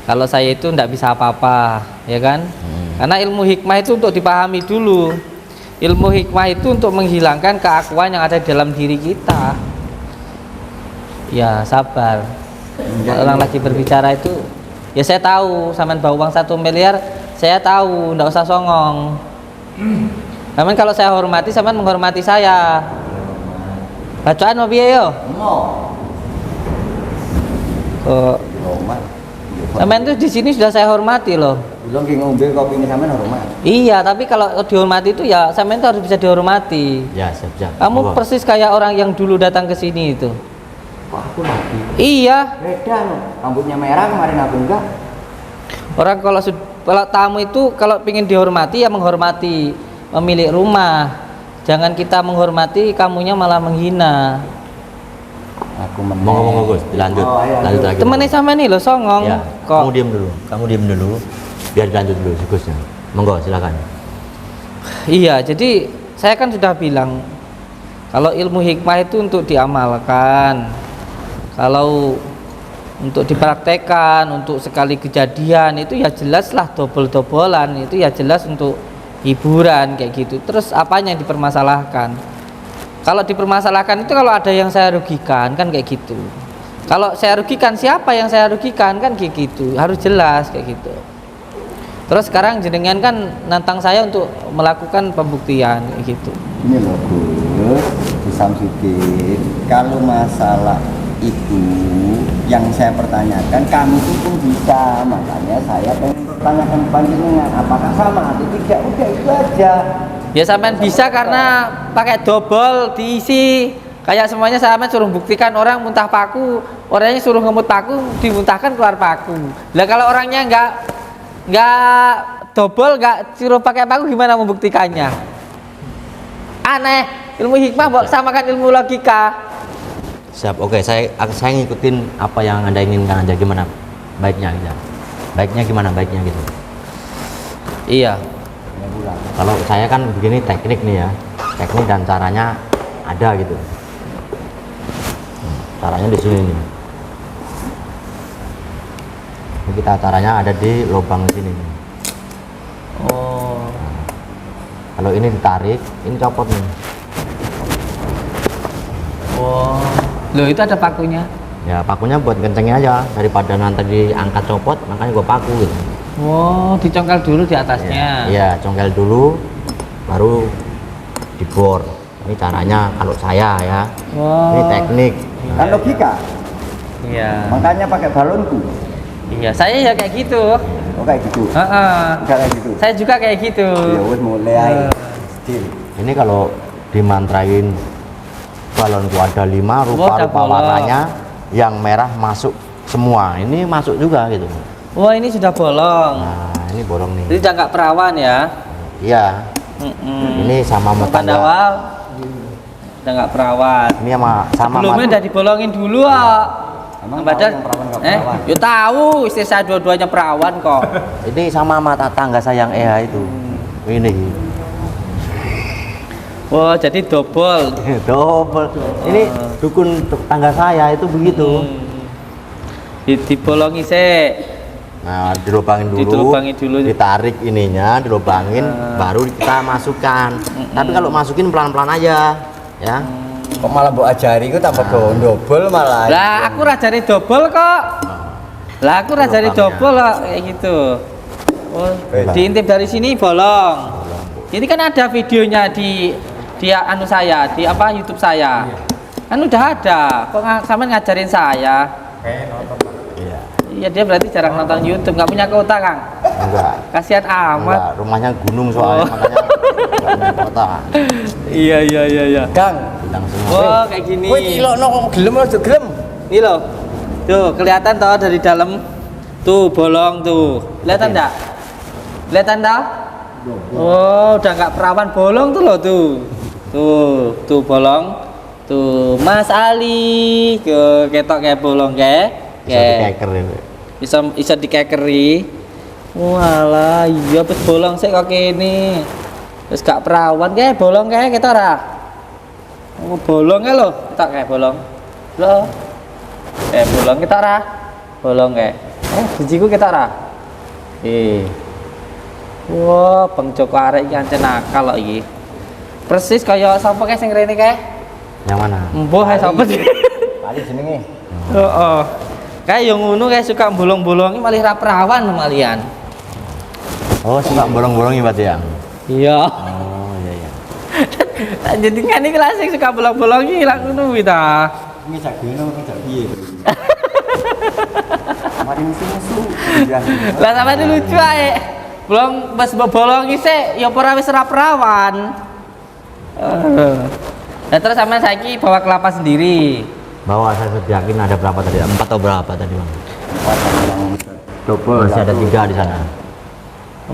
Kalau saya itu enggak bisa apa-apa, ya kan? Karena ilmu hikmah itu untuk dipahami dulu. Ilmu hikmah itu untuk menghilangkan keakuan yang ada di dalam diri kita. Ya sabar. Kalau orang lagi berbicara itu, ya saya tahu. Sampean bawa uang 1 miliar, saya tahu. Nggak usah songong. Namun kalau saya hormati, sampean menghormati saya. Bacaan mau piye yo? Mau. Kok sampean tuh di sini sudah saya hormati loh. Belum ki ngombe kopi ini sampean hormat. Iya, tapi kalau dihormati itu ya sampean itu harus bisa dihormati. Ya, siap. Kamu persis kayak orang yang dulu datang ke sini itu. Kok aku lagi? Iya. Beda loh. Rambutnya merah kemarin aku enggak. Orang kalau tamu itu kalau ingin dihormati ya menghormati pemilik rumah. Jangan kita menghormati kamunya malah menghina. Aku meneng. Mau ngomong Gus, dilanjut. Oh, ayo, Lanjut lagi. Temennya sama nih lo songong. Ya. Kok Kamu diam dulu. Biar dilanjut dulu si Gusnya. Monggo silakan. Iya, jadi saya kan sudah bilang kalau ilmu hikmah itu untuk diamalkan, kalau untuk dipraktekkan, untuk sekali kejadian itu ya jelaslah dobel-dobelan, itu ya jelas untuk hiburan kayak gitu. Terus apanya yang dipermasalahkan? Kalau dipermasalahkan itu kalau ada yang saya rugikan kan kayak gitu. Kalau saya rugikan, siapa yang saya rugikan kan kayak gitu, harus jelas kayak gitu. Terus sekarang jenengan kan nantang saya untuk melakukan pembuktian kayak gitu. Ini loh Gus, Gus Samsudin, kalau masalah itu yang saya pertanyakan kami itu pun bisa, makanya saya pengen pertanyakan panjenengan apakah sama atau tidak, udah itu aja. Ya sampean bisa karena pakai double diisi, kayak semuanya sampean suruh buktikan orang muntah paku, orangnya suruh ngemut paku, dimuntahkan keluar paku. Lah kalau orangnya nggak double, nggak suruh pakai paku, gimana membuktikannya? Aneh, ilmu hikmah kok samakan ilmu logika. Siap. Oke, saya ngikutin apa yang Anda inginkan aja. Gimana baiknya gitu. Baiknya gitu. Iya. Kalau saya kan begini teknik nih ya. Teknik dan caranya ada gitu. Caranya di sini nih. Ini kita caranya ada di lubang sini nih. Oh. Kalau ini ditarik, ini copot nih. Oh. Loh itu ada pakunya? Ya pakunya buat kencengin aja, daripada nanti diangkat copot, makanya gua paku gitu. Oh, dicongkel dulu di atasnya. Iya, congkel dulu, baru dibor. Ini caranya kalau saya ya. Wow. Ini teknik. Kan logika, Iya. makanya pakai balonku. Iya, saya ya kayak gitu. Oh kayak gitu, Heeh. enggak kayak gitu. Saya juga kayak gitu. Ya wes mulai aja. Still. Ini kalau dimantrain balonku ada 5 ada rupa-rupa bolong. warnanya, yang merah masuk semua. Ini masuk juga gitu. Wah, ini sudah bolong. Nah, ini bolong nih. Jadi udah nggak perawan ya? Iya. Mm-mm. Ini sama Pada tanda. awal udah nggak perawan. Ini sama Sebelumnya udah dibolongin dulu kok. Emang Padahal, tahu yang perawan nggak perawan? ya tahu, istri saya dua-duanya perawan kok. Ini sama mata tangga saya yang EH itu. Ini. Wah, jadi double. Double. Ini dukun tangga saya itu begitu. Dibolongi sih. Nah, dilubangin dulu. Dilubangin dulu. Ditarik ininya, dilubangin, baru kita masukkan. Tapi kalau masukin pelan-pelan aja, ya. Kok malah mbok ajari ku tambah double malah. Lah, aku rajari double kok. Lah, aku rajari Lubangnya. double kok kayak gitu. Oh, diintip dari sini bolong. Ini kan ada videonya di anu saya, di apa YouTube saya. Kan udah ada. Kok sampean ngajarin saya? Iya. Iya, dia berarti jarang nonton YouTube, nggak punya kuota, Kang. Enggak. Kasihan amat. Enggak, rumahnya gunung soalnya, makanya enggak punya kota. Iya. Kang, Bilang semua. Oh, kayak gini. kowe iki lho kok gelem aja gelem. Ini loh. Tuh, kelihatan toh dari dalam. Tuh, bolong tuh. Kelihatan enggak? Kelihatan toh? Oh, udah nggak perawan bolong tuh loh tuh. Tuh bolong. Tuh, Mas Ali ke ketok kayak bolong kayak. Bisa dikeker ini. Bisa dikekeri. Walah, iya pas bolong sih kok kene. Terus gak perawan kayak bolong kayak kita ora. Oh, bolong kayak lo, kita kayak bolong. Lo. Bolong kita ora. Bolong kayak. Bijiku kita ora. Wah, Bang Joko arek iki ancen nakal kok iki. Persis kaya sapa kae sing rene kae? Yang mana? Mbuh kae sapa sih? Ali jenenge. Heeh. Kayak yang ngono kayak suka bolong-bolongi malah ra perawan malian. Oh, suka bolong-bolongin berarti ya? Iya. Oh, iya. Jadi kan iki lah sing suka bolong-bolongi lak ngono kuwi ta. Ini sak geno sak piye. Mari musuh-musuh. Lah sampe lucu ae. Bolong pas bolongi sik ya ora wis ra perawan. Nah terus sama saiki bawa kelapa sendiri. Bawa saya yakin ada berapa tadi? 4 atau berapa tadi, Bang? Double. Masih ada 3 di sana.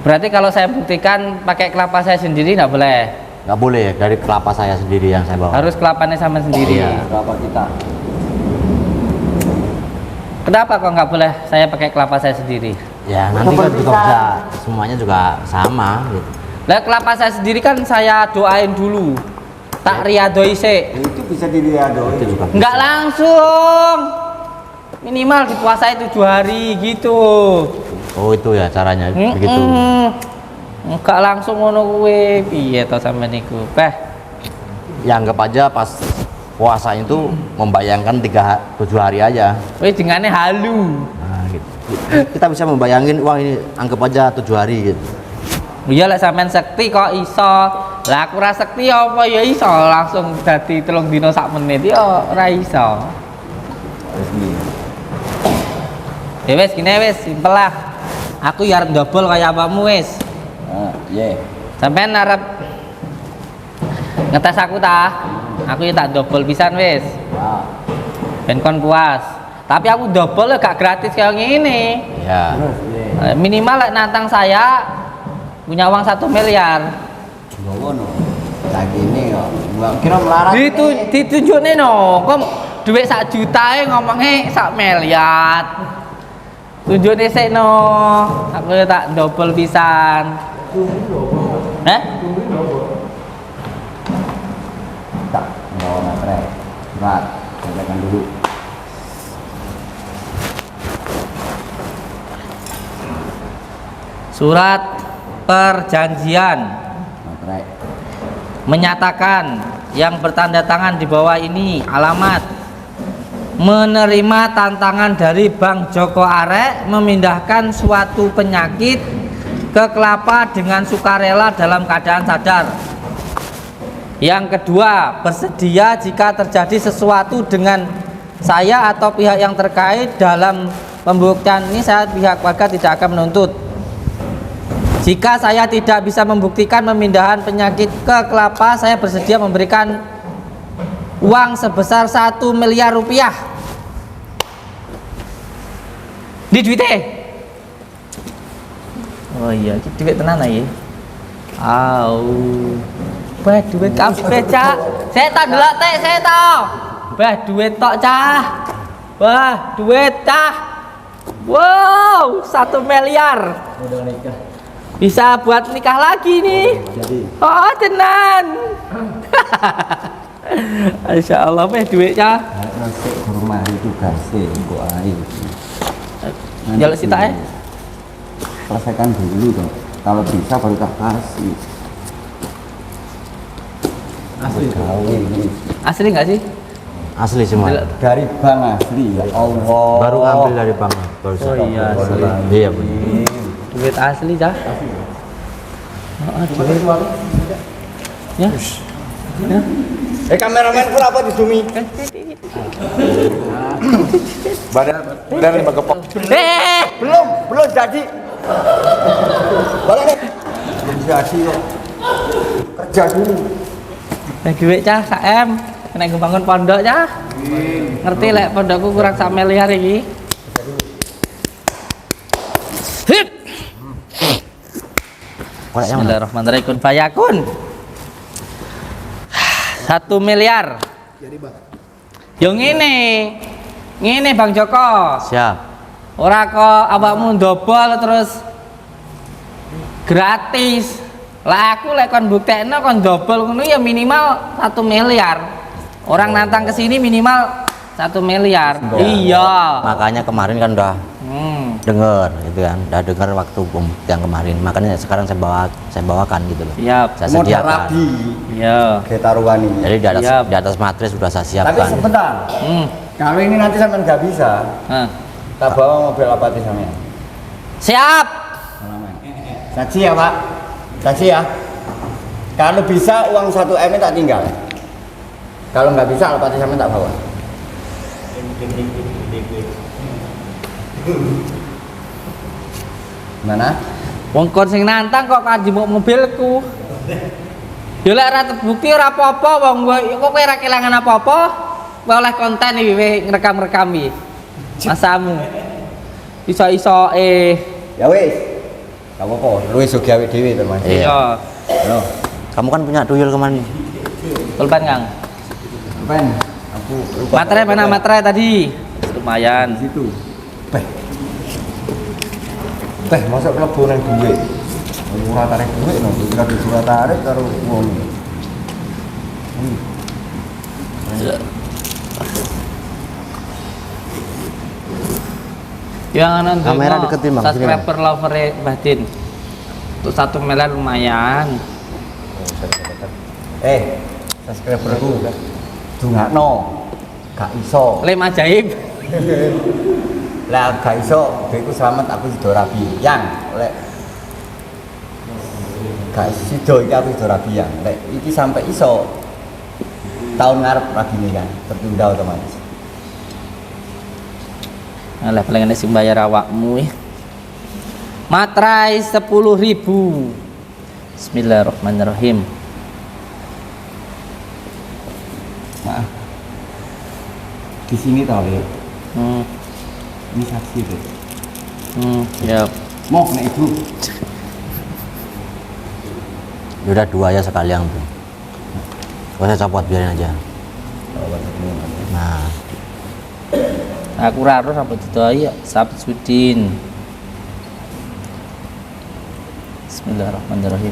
Berarti kalau saya buktikan pakai kelapa saya sendiri nggak boleh? Nggak boleh, dari kelapa saya sendiri yang saya bawa. Harus kelapanya sama sendiri. Iya. Berapa kita? Kenapa kok nggak boleh saya pakai kelapa saya sendiri? Ya nanti kan juga bisa semuanya juga sama gitu. Lah kelapa saya sendiri kan saya doain dulu. Tak riadoi sik. Itu bisa dilihat Itu juga Enggak langsung. Minimal dipuasai 7 hari gitu. Oh itu ya caranya begitu. Enggak langsung ngono kuwi. Piye to sampean niku? Ya anggap aja pas puasa itu membayangkan 7 hari aja. Wis dengane halu. Nah, gitu. Kita bisa membayangin uang ini anggap aja 7 hari gitu. Iya lah sampean sekti kok iso. Lah aku ra sekti apa ya iso langsung dadi 3 dina sak menit ya ora iso. Ya wis gini wis simpel lah. Aku ya arep ndobol kaya awakmu wis. Iya. Sampean arep ngetes aku ta? Aku ya tak double pisan wis. Ben kon puas. Tapi aku double gak gratis kayak gini. Ya. Minimal lek nantang saya punya uang 1 miliar. Ngono. Tak gini kok. Gua kira melarat. Ditunjukne no. Kok duit 1 juta ngomongnya 1 miliar. Tunjukne sik no. Aku ya tak double pisan. Tak, enggak mau trek. Berat. Sampaikan dulu. Surat perjanjian Trek. menyatakan yang bertanda tangan di bawah ini alamat menerima tantangan dari Bang Joko Arek memindahkan suatu penyakit ke kelapa dengan sukarela dalam keadaan sadar. Yang kedua, bersedia jika terjadi sesuatu dengan saya atau pihak yang terkait dalam pembuktian ini, saya pihak keluarga tidak akan menuntut. Jika saya tidak bisa membuktikan pemindahan penyakit ke kelapa, saya bersedia memberikan uang sebesar 1 miliar rupiah. Di duitnya? Oh iya, duit tenan ya. Bah duit kabeh cah. Saya tak delok teh, saya tahu. Bah duit tok cah. Wah, duit cah. Wow, 1 miliar. Udah nikah. Bisa buat nikah lagi nih. Jadi. Oh, tenan. Insya Allah meh duitnya. Nasi ke rumah itu kasih kok air. Jaluk sita Selesaikan dulu dong. Kalau bisa baru tak kasih. Asli kawin ini. Asli nggak sih? Asli semua. Dari bank asli ya Allah. Baru ngambil dari bank. Baru Oh iya, asli. Iya benar. Duit asli cah. Oh, duit. Ya. Kameramen kenapa di sumi? Badan lima kepok. Belum jadi. Boleh nih. Belum jadi kok. Kerja dulu. Duit cah KM. Kena bangun pondok cah. Ngerti lek pondokku kurang 1 miliar iki. Hip. Bismillahirrahmanirrahim. Kun fayakun. 1 miliar. Yo ngene Bang Joko. Siap. Ora kok awakmu ndobol terus gratis. Lah aku lek kon buktekno kon ndobol ngono ya minimal 1 miliar. Orang nantang ke sini minimal 1 miliar. Iya. Makanya kemarin kan udah dengar gitu kan, udah dengar waktu pembuktian kemarin. Makanya sekarang saya bawakan gitu loh. Siap. Saya sediakan. Iya. Kita taruhan ini. Jadi Siap. di atas matris sudah saya Tapi siapkan. sebentar. Kalau ini nanti sampai nggak bisa, tak bawa mobil Apache sampean. Siap. Saksi ya Pak. Saksi ya. Kalau bisa uang 1 M tak tinggal. Kalau nggak bisa Apache sampean tak bawa. Mana? Wong kon sing nantang kok kanjemuk mobilku. Ya lek ora terbukti ora apa-apa wong kok kowe ora kelangan apa-apa. Kowe oleh konten iki ngrekam-rekam iki. Masamu. Iso-iso Ya wis. Gak apa-apa, lu iso gawe dhewe to Mas. Iya. Loh, Kamu kan punya tuyul kemarin. Pulpen Kang. Ben, aku lupa. Materai mana materai tadi? Lumayan. Situ. Beh. Teh masuk klebu nang duit. Ora tarik duit no, kira disurat tarik karo wong. Yang anak Kamera deketin, Bang. Sini, Bang. subscriber lover Batin. Untuk 1 miliar lumayan. Subscriberku. Dungakno. Gak iso. Lem ajaib. Lah gak iso, duitku selamat aku sido rabi. Yang lek gak sido iki aku sido rabi yang. Lek iki sampai iso tahun ngarep rabine kan, tertunda otomatis. Alah paling enak sing bayar awakmu. Matrai 10.000. Bismillahirrahmanirrahim. Nah, di sini tau ya, Hmm. ini saksi tuh. Ya. Mau kena itu. Ya udah 2 ya sekalian tuh. Gak usah copot, biarin aja. Nah, Aku raro sampai didoi ya Samsudin. Bismillahirrahmanirrahim.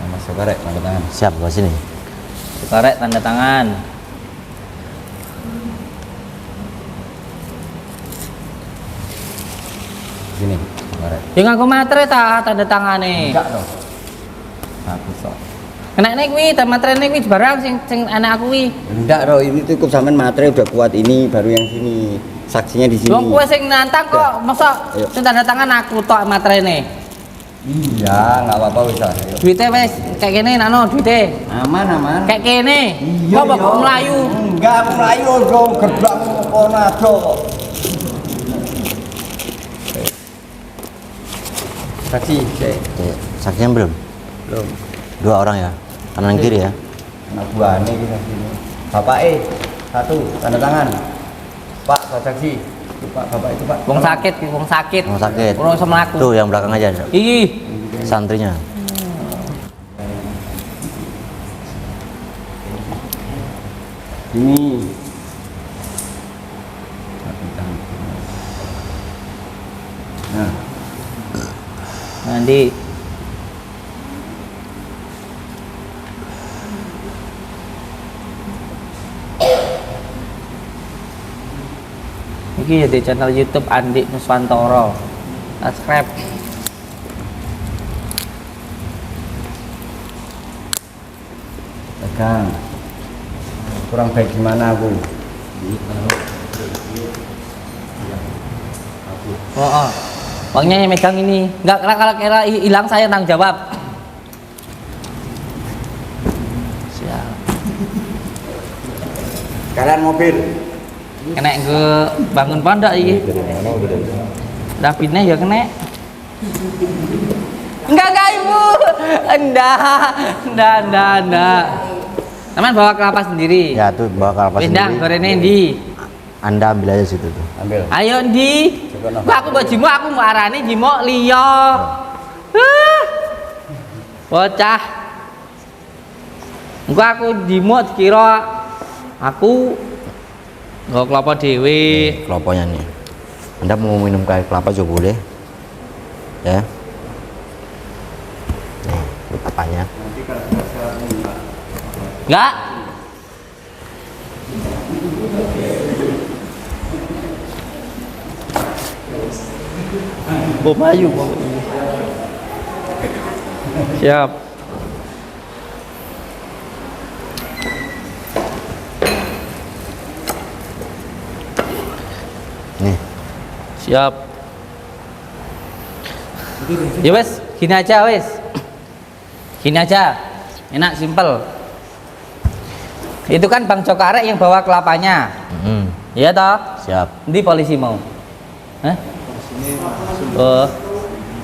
Mas Sobarek tanda tangan. siap gua sini. Karek tanda tangan. Sini, Sobarek. Ya ngaku matre ta tanda tangane. Enggak dong. Aku sok. Kena nek kuwi matre nek kuwi barang sing anak aku kuwi. Enggak dong, ini cukup sampean materai udah kuat ini, baru yang sini. Saksinya di sini. Wong kowe sing nantang kok masa Ayo. sing tanda tangan aku tok matrene. Iya, enggak apa-apa wis. Ayo. Duite wis kayak kene nano duite. Aman. Kayak kene. Iya, Kok bapak melayu. Enggak, aku melayu dong, geblakmu kono ado kok. Saksi, cek. Oke, saksinya belum? Belum. 2 orang ya, kanan kiri ya. Anak buahnya kita sini. Bapak satu tanda tangan. Pak, saksi. Itu Pak, Bapak itu Pak. Wong sakit, wong sakit. Mau sakit. Ora iso mlaku. Tuh yang belakang aja, Iki. santrinya. Ini. Nah, Nanti iki ya di channel YouTube Andi Nuswantoro. Subscribe. pegang. Kurang baik gimana aku? Oh. Bangnya yang megang ini. Enggak kalau kira hilang saya tanggung jawab. Siap. Kalian mobil. Kena ke bangun pondok iki. Davidnya ya kena. Enggak ibu. Enggak. Teman bawa kelapa sendiri. Ya tuh bawa kelapa Pindah sendiri. gorengnya di. Anda ambil aja situ tuh. Ambil. Ayo di. Aku buat jimo aku mau arani jimo liyo. Bocah. Engko aku jimo dikira aku nggo kelapa dhewe. Kelopanya nih. Anda mau minum kayak kelapa juga boleh. Ya. Nih, apanya? Enggak. Bomayu. Siap. Nih. Siap. Ya wes, gini aja wes. Gini aja. Enak simpel. Itu kan Bang Joko Arek yang bawa kelapanya. Iya toh? Siap. Nanti polisi mau. Hah? Oh.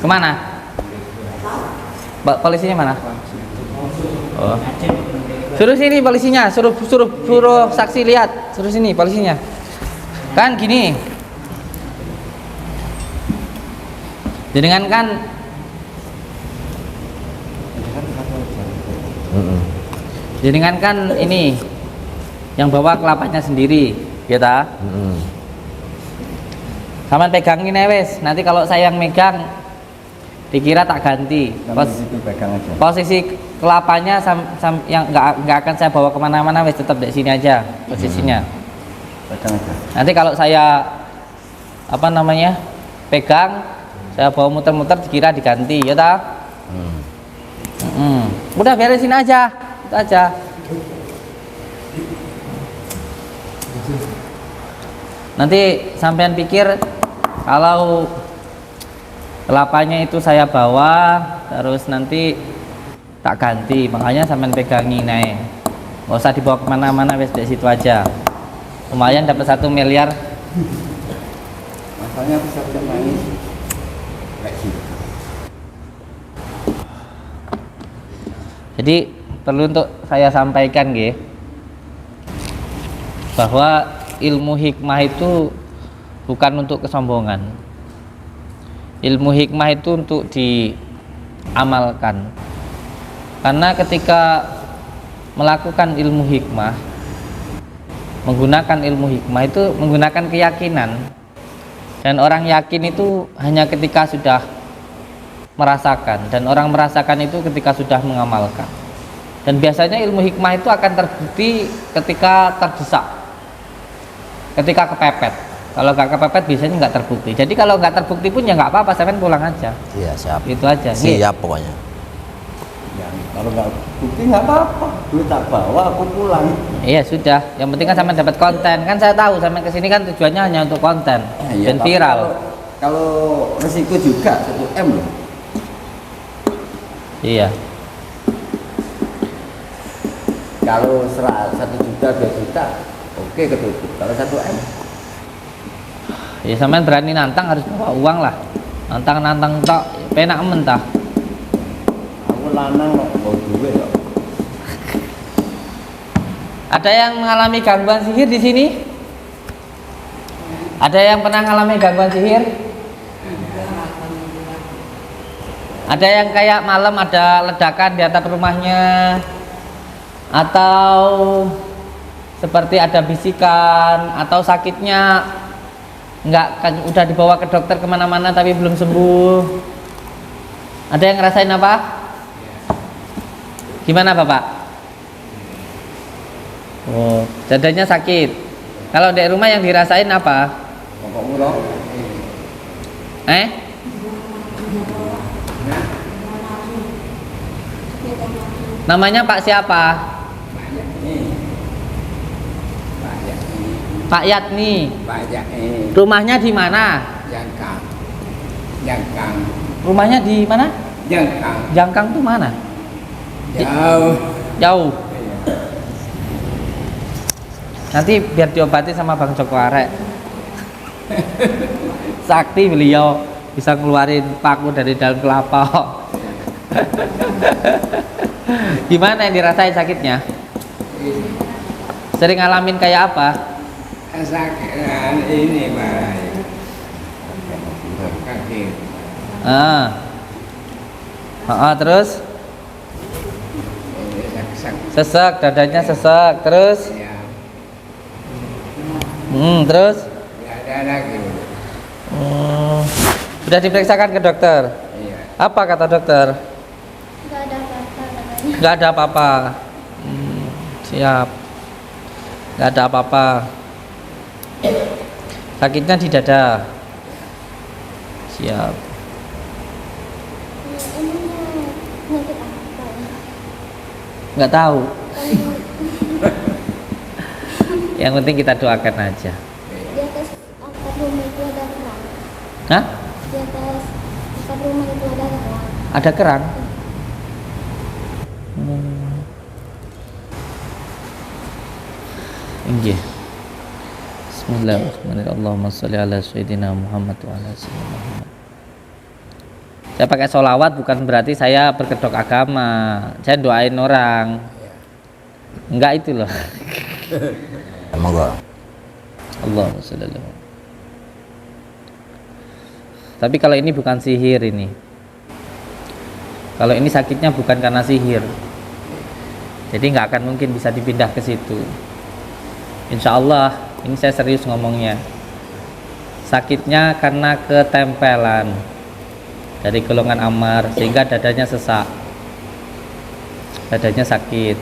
Kemana? Polisinya mana? Oh. Suruh sini polisinya, suruh saksi lihat. Suruh sini polisinya. Kan gini. Jenengan kan jenengan kan ini yang bawa kelapanya sendiri, ya ta? Sampean pegangin ae wis. Nanti kalau saya yang megang dikira tak ganti. Sampai di situ pegang aja. Posisi kelapanya yang nggak akan saya bawa kemana-mana, wis tetap di sini aja posisinya. Pegang aja. Nanti kalau saya apa namanya pegang, saya bawa muter-muter dikira diganti, ya ta? Udah beresin aja, itu aja. Nanti sampean pikir kalau kelapanya itu saya bawa terus nanti tak ganti, makanya sampean pegangi naik, nggak usah dibawa kemana-mana, wes di situ aja. Lumayan dapat 1 miliar. Masalahnya aku siap nangis kayak gitu. Jadi perlu untuk saya sampaikan nggih, bahwa ilmu hikmah itu bukan untuk kesombongan. Ilmu hikmah itu untuk diamalkan. Karena ketika melakukan ilmu hikmah, menggunakan ilmu hikmah itu menggunakan keyakinan. Dan orang yakin itu hanya ketika sudah merasakan, dan orang merasakan itu ketika sudah mengamalkan. Dan biasanya ilmu hikmah itu akan terbukti ketika terdesak, ketika kepepet. Kalau nggak kepepet biasanya nggak terbukti. Jadi kalau nggak terbukti pun ya nggak apa-apa, sampean pulang aja. Iya, siap. Itu aja. Siap pokoknya. Ya, kalau nggak bukti nggak apa-apa. Duit tak bawa, aku pulang. Iya sudah. Yang penting kan sampean dapat konten. Kan saya tahu sampean kesini kan tujuannya hanya untuk konten Iya, dan tapi viral. Kalau resiko juga 1 M loh. Iya. Kalau 1 juta, 2 juta, oke ketutup. Kalau 1 M, Ya sampean berani nantang harus bawa uang lah. Nantang tok, penak mentah. aku lanang kok mau duit kok. Ada yang mengalami gangguan sihir di sini? Ada yang pernah mengalami gangguan sihir? Ada yang kayak malam ada ledakan di atap rumahnya, atau seperti ada bisikan, atau sakitnya nggak kan udah dibawa ke dokter kemana-mana tapi belum sembuh? Ada yang ngerasain apa? Gimana Bapak? Oh, dadanya sakit. Kalau di rumah yang dirasain apa? Pokok murah. Namanya Pak siapa? Pak Yatni. Banyak ini. Rumahnya di mana? Jangkang. Jangkang. Rumahnya di mana? Jangkang. Jangkang tuh mana? Jauh. Jauh. Nanti biar diobati sama Bang Joko Arek. Sakti beliau bisa ngeluarin paku dari dalam kelapa. Gimana yang dirasain sakitnya? Sering ngalamin kayak apa? Sakitan ini baik. Kaki. Terus sesek, dadanya sesek, terus Ya, terus nggak ada lagi. sudah diperiksakan ke dokter. Iya. Apa kata dokter? Nggak ada apa-apa katanya. Nggak ada apa-apa. Siap. Nggak ada apa-apa. Sakitnya di dada. Siap. Emangnya penyakit apa ya? Nggak tahu. Yang penting kita doakan aja. Di atas atap rumah itu ada kerang. Hah? Di atas atap rumah itu ada kerang. Ada kerang? Inggih. Bismillahirrahmanirrahim. Allahumma sholli ala sayyidina Muhammad wa ala sayyidina Muhammad. Saya pakai sholawat bukan berarti saya berkedok agama. Saya doain orang. Enggak itu loh. Monggo. Allahumma sholli ala. Tapi kalau ini bukan sihir ini. Kalau ini sakitnya bukan karena sihir. Jadi nggak akan mungkin bisa dipindah ke situ. Insya Allah, ini saya serius ngomongnya. Sakitnya karena ketempelan dari golongan amar sehingga dadanya sesak, dadanya sakit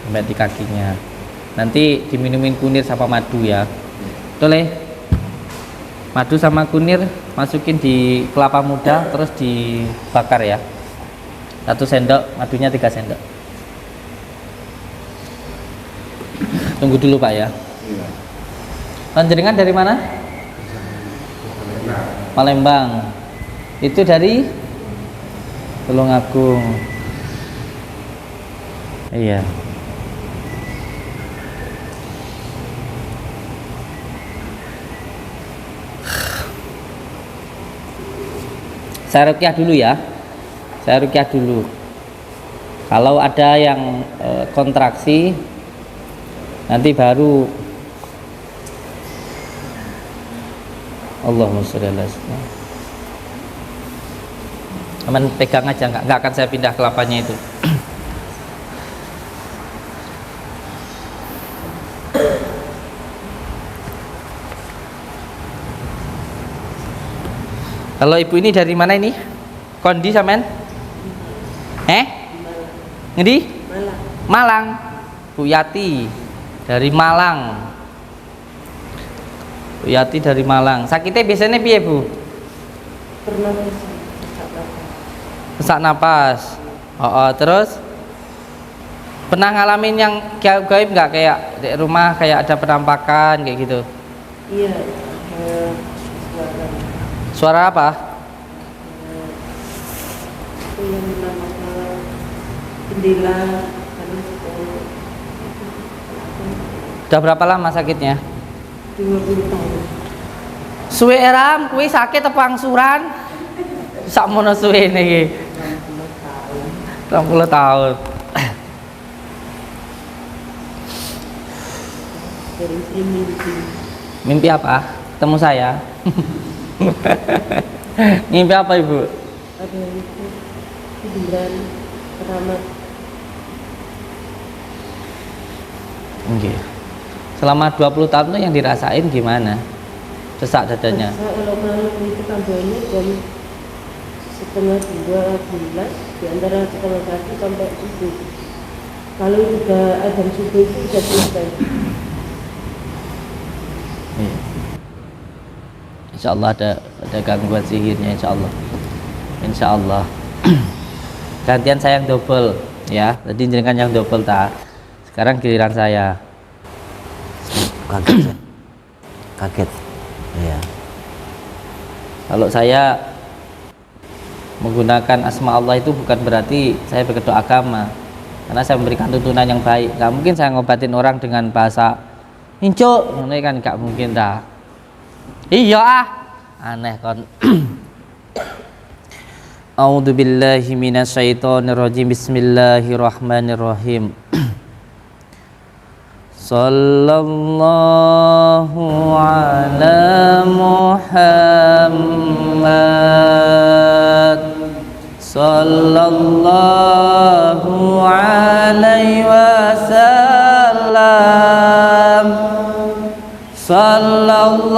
sampai di kakinya. Nanti diminumin kunir sama madu ya, boleh. Madu sama kunir masukin di kelapa muda terus dibakar ya, 1 sendok, madunya 3 sendok. Tunggu dulu Pak ya. Panjenengan dari mana? Palembang. Itu dari Tulungagung. Iya. Saya rukyah dulu ya. Saya rukyah dulu. Kalau ada yang kontraksi, nanti baru Allahumma sholli ala sayyidina. Aman pegang aja, nggak akan saya pindah kelapanya itu. Kalau ibu ini dari mana ini? Kondi samen? Ngendi? Malang. Bu Yati dari Malang. Bu Yati dari Malang. Sakitnya biasanya piye, Bu? Sesak napas. Terus pernah ngalamin yang gaib nggak, kayak di rumah kayak ada penampakan kayak gitu? Iya. Suara apa? Itu yang menamakan jendela. Udah berapa lama sakitnya? 20 tahun. Suwe eram, kuwi sakit apa angsuran? Sakmono suwe niki. 30 tahun. Dari saya mimpi. Mimpi apa? Ketemu saya. Mimpi apa Ibu? Ada itu hiburan keramat. Oke. Selama 20 tahun itu yang dirasain gimana? Sesak dadanya? Saya kalau malam itu tambahnya jam 1:30 di antara 1:30 sampai subuh. Kalau udah azan subuh itu sudah selesai. Iya. Insya Allah ada gangguan sihirnya, insya Allah. Insya Allah. Gantian saya yang double ya. Tadi jenengan yang double tak. Sekarang giliran saya. Kaget ya? Kaget. Iya. Kalau saya menggunakan asma Allah itu bukan berarti saya berkedok agama, karena saya memberikan tuntunan yang baik. Gak mungkin saya ngobatin orang dengan bahasa incuk, ini kan gak mungkin dah. Iya aneh kon. A'udzu billahi minasyaitonir rajim. Bismillahirrahmanirrahim. Sallallahu ala Muhammad. Sallallahu alaihi wasallam. Sallallahu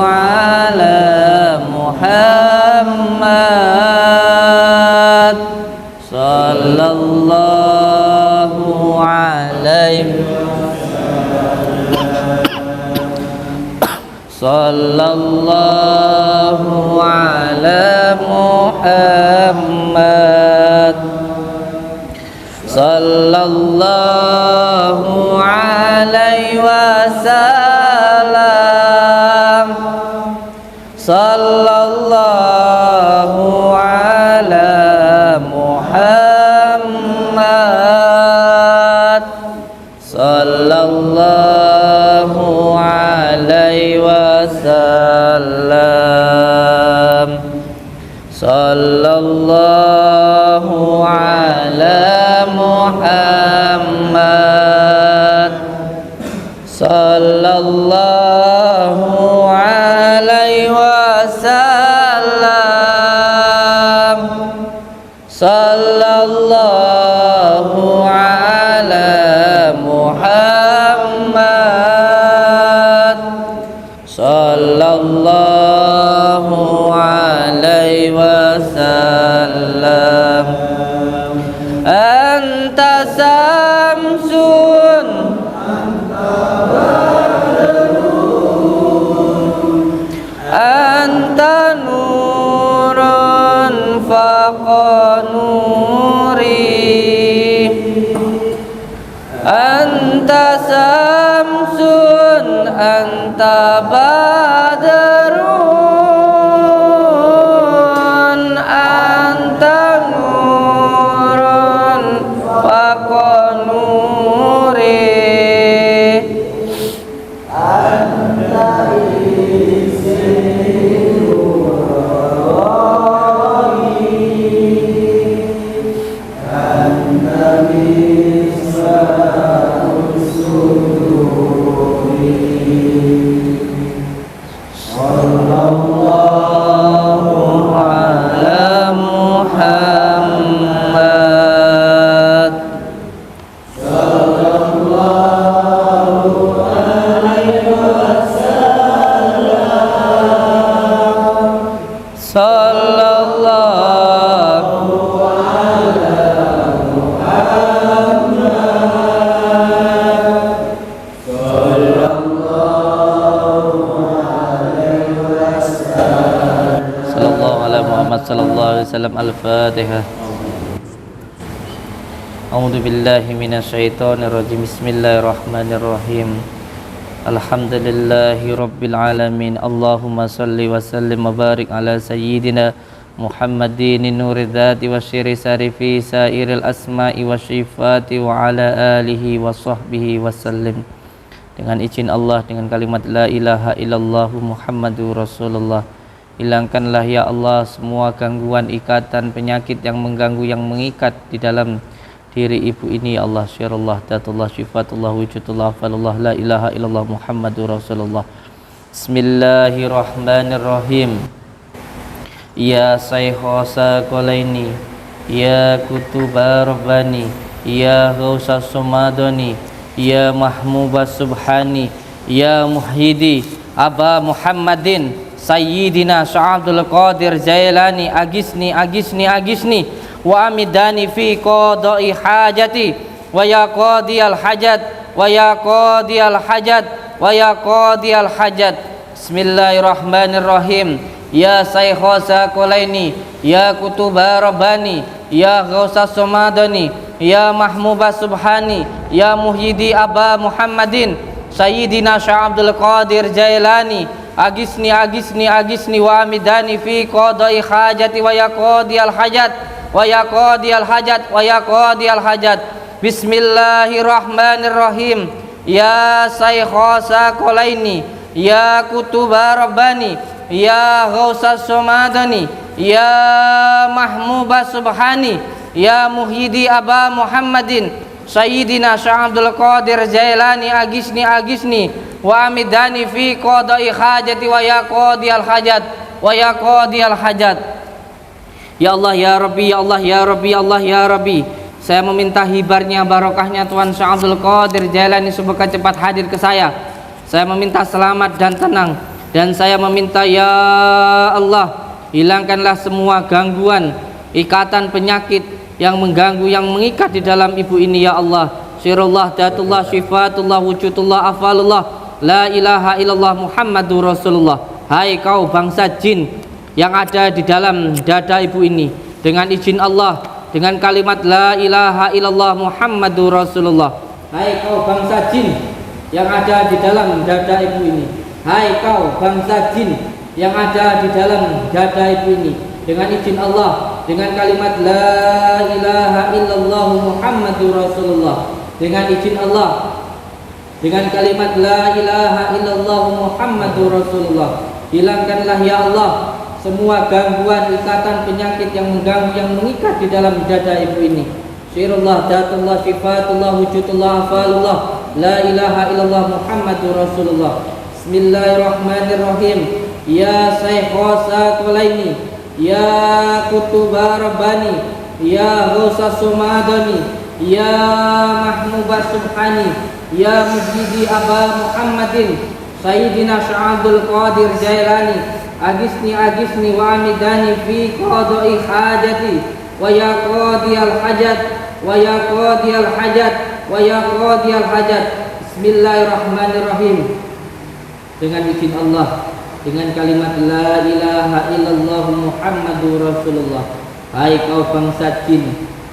ala Muhammad. Sallallahu alaihi Sallallahu ala Muhammad. Sallallahu alaihi wasallam. Sallallahu ala Muhammad. Sallallahu alaihi wasallam. Sallallahu ala Muhammad. Sallallahu alaihi wasallam. Sallallahu ala Muhammad. Anta samsun anta badrun anta nurun faqa nuri ala Muhammad. Sallallahu sallallahu ala Muhammad sallallahu alaihi wasallam. Al-Fatihah. A'udzu billahi minasyaitonir rajim. Bismillahirrahmanirrahim. Alhamdulillahi rabbil alamin. Allahumma salli wa sallim wa barik ala sayyidina Muhammadin nuri dzati wa syiri sarifi sairil asma'i wa syifati wa ala alihi wa sahbihi wa sallim. Dengan izin Allah, dengan kalimat la ilaha illallah Muhammadur Rasulullah, hilangkanlah ya Allah semua gangguan, ikatan, penyakit yang mengganggu, yang mengikat di dalam diri ibu ini ya Allah. Syirullah, datullah, syifatullah, wujudullah, falullah, la ilaha illallah Muhammadur Rasulullah. Bismillahirrahmanirrahim. Ya Saykha Sakolaini, ya Kutuba Rabbani, ya Ghausa Sumadani, ya Mahmuba Subhani, ya Muhyidi Aba Muhammadin Sayyidina Sya'abdul Qadir Jailani, agisni agisni agisni wa amidani fi qada'i hajati wa ya qadiyal hajat wa ya qadiyal hajat wa ya qadiyal hajat. Bismillahirrahmanirrahim. Ya Saykha Sakolaini, ya Kutuba Rabbani, ya Ghausa Sumadani, ya Mahmuba Subhani, ya Muhyidi Aba Muhammadin Sayyidina Sya'abdul Qadir Jailani, agisni agisni agisni wa amidani fi qada'i hajati wa ya qadiyal hajat wa ya qadiyal hajat wa ya qadiyal hajat. Bismillahirrahmanirrahim. Ya Saykha Sakolaini, ya Kutuba Rabbani, ya Ghausa Sumadani, ya Mahmuba Subhani, ya Muhyidi Aba Muhammadin Sayyidina Sya'abdul Qadir Jailani, agisni agisni wa amidani fi qada'i hajati wa ya qadiyal hajat wa ya qadiyal hajat. Ya Allah ya Rabbi, ya Allah ya Rabbi, ya Allah ya Rabbi, saya meminta hibarnya barokahnya Tuhan Sya'abdul Qadir Jailani semoga cepat hadir ke saya. Saya meminta selamat dan tenang, dan saya meminta ya Allah, hilangkanlah semua gangguan, ikatan, penyakit yang mengganggu, yang mengikat di dalam ibu ini ya Allah. Syirullah, datullah, syifatullah, wujudullah, afalullah, la ilaha illallah Muhammadur Rasulullah. Hai kau bangsa jin yang ada di dalam dada ibu ini, dengan izin Allah, dengan kalimat la ilaha illallah Muhammadur Rasulullah. Hai kau bangsa jin yang ada di dalam dada ibu ini, hai kau bangsa jin yang ada di dalam dada ibu ini, dengan izin Allah, dengan kalimat la ilaha illallah Muhammadur Rasulullah, dengan izin Allah, dengan kalimat la ilaha illallah Muhammadur Rasulullah, hilangkanlah ya Allah semua gangguan, ikatan, penyakit yang mengganggu, yang mengikat di dalam dada ibu ini. Syirullah, datullah, syifatullah, wujudullah, afalullah, la ilaha illallah Muhammadur Rasulullah. Bismillahirrahmanirrahim. Ya Saykha Sakolaini, ya Kutuba Rabbani, ya Ghausa Sumadani, ya Mahmuba Subhani, ya Muhyidi Aba Muhammadin Sayyidina Sya'abdul Qadir Jailani, agisni agisni wa amidani fi qada'i hajati wa ya qadiyal hajat wa ya qadiyal hajat wa ya qadiyal hajat. Bismillahirrahmanirrahim. Dengan izin Allah, dengan kalimat la ilaha illallah Muhammadur Rasulullah. Hai kau bangsa jin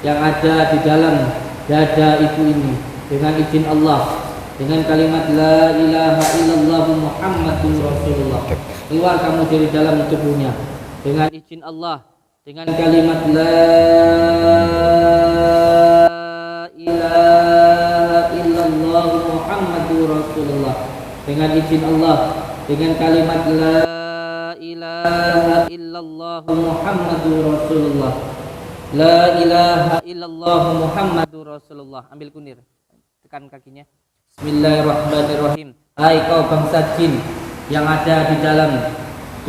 yang ada di dalam dada ibu ini, dengan izin Allah, dengan kalimat la ilaha illallah Muhammadur Rasulullah. Keluar kamu dari dalam tubuhnya dengan izin Allah, dengan kalimat la ilaha illallah Muhammadur Rasulullah. Dengan izin Allah, dengan kalimat la ilaha illallah Muhammadur Rasulullah. La ilaha illallah Muhammadur Rasulullah. Ambil kunir, tekan kakinya. Bismillahirrahmanirrahim. Hai kau bangsa jin yang ada di dalam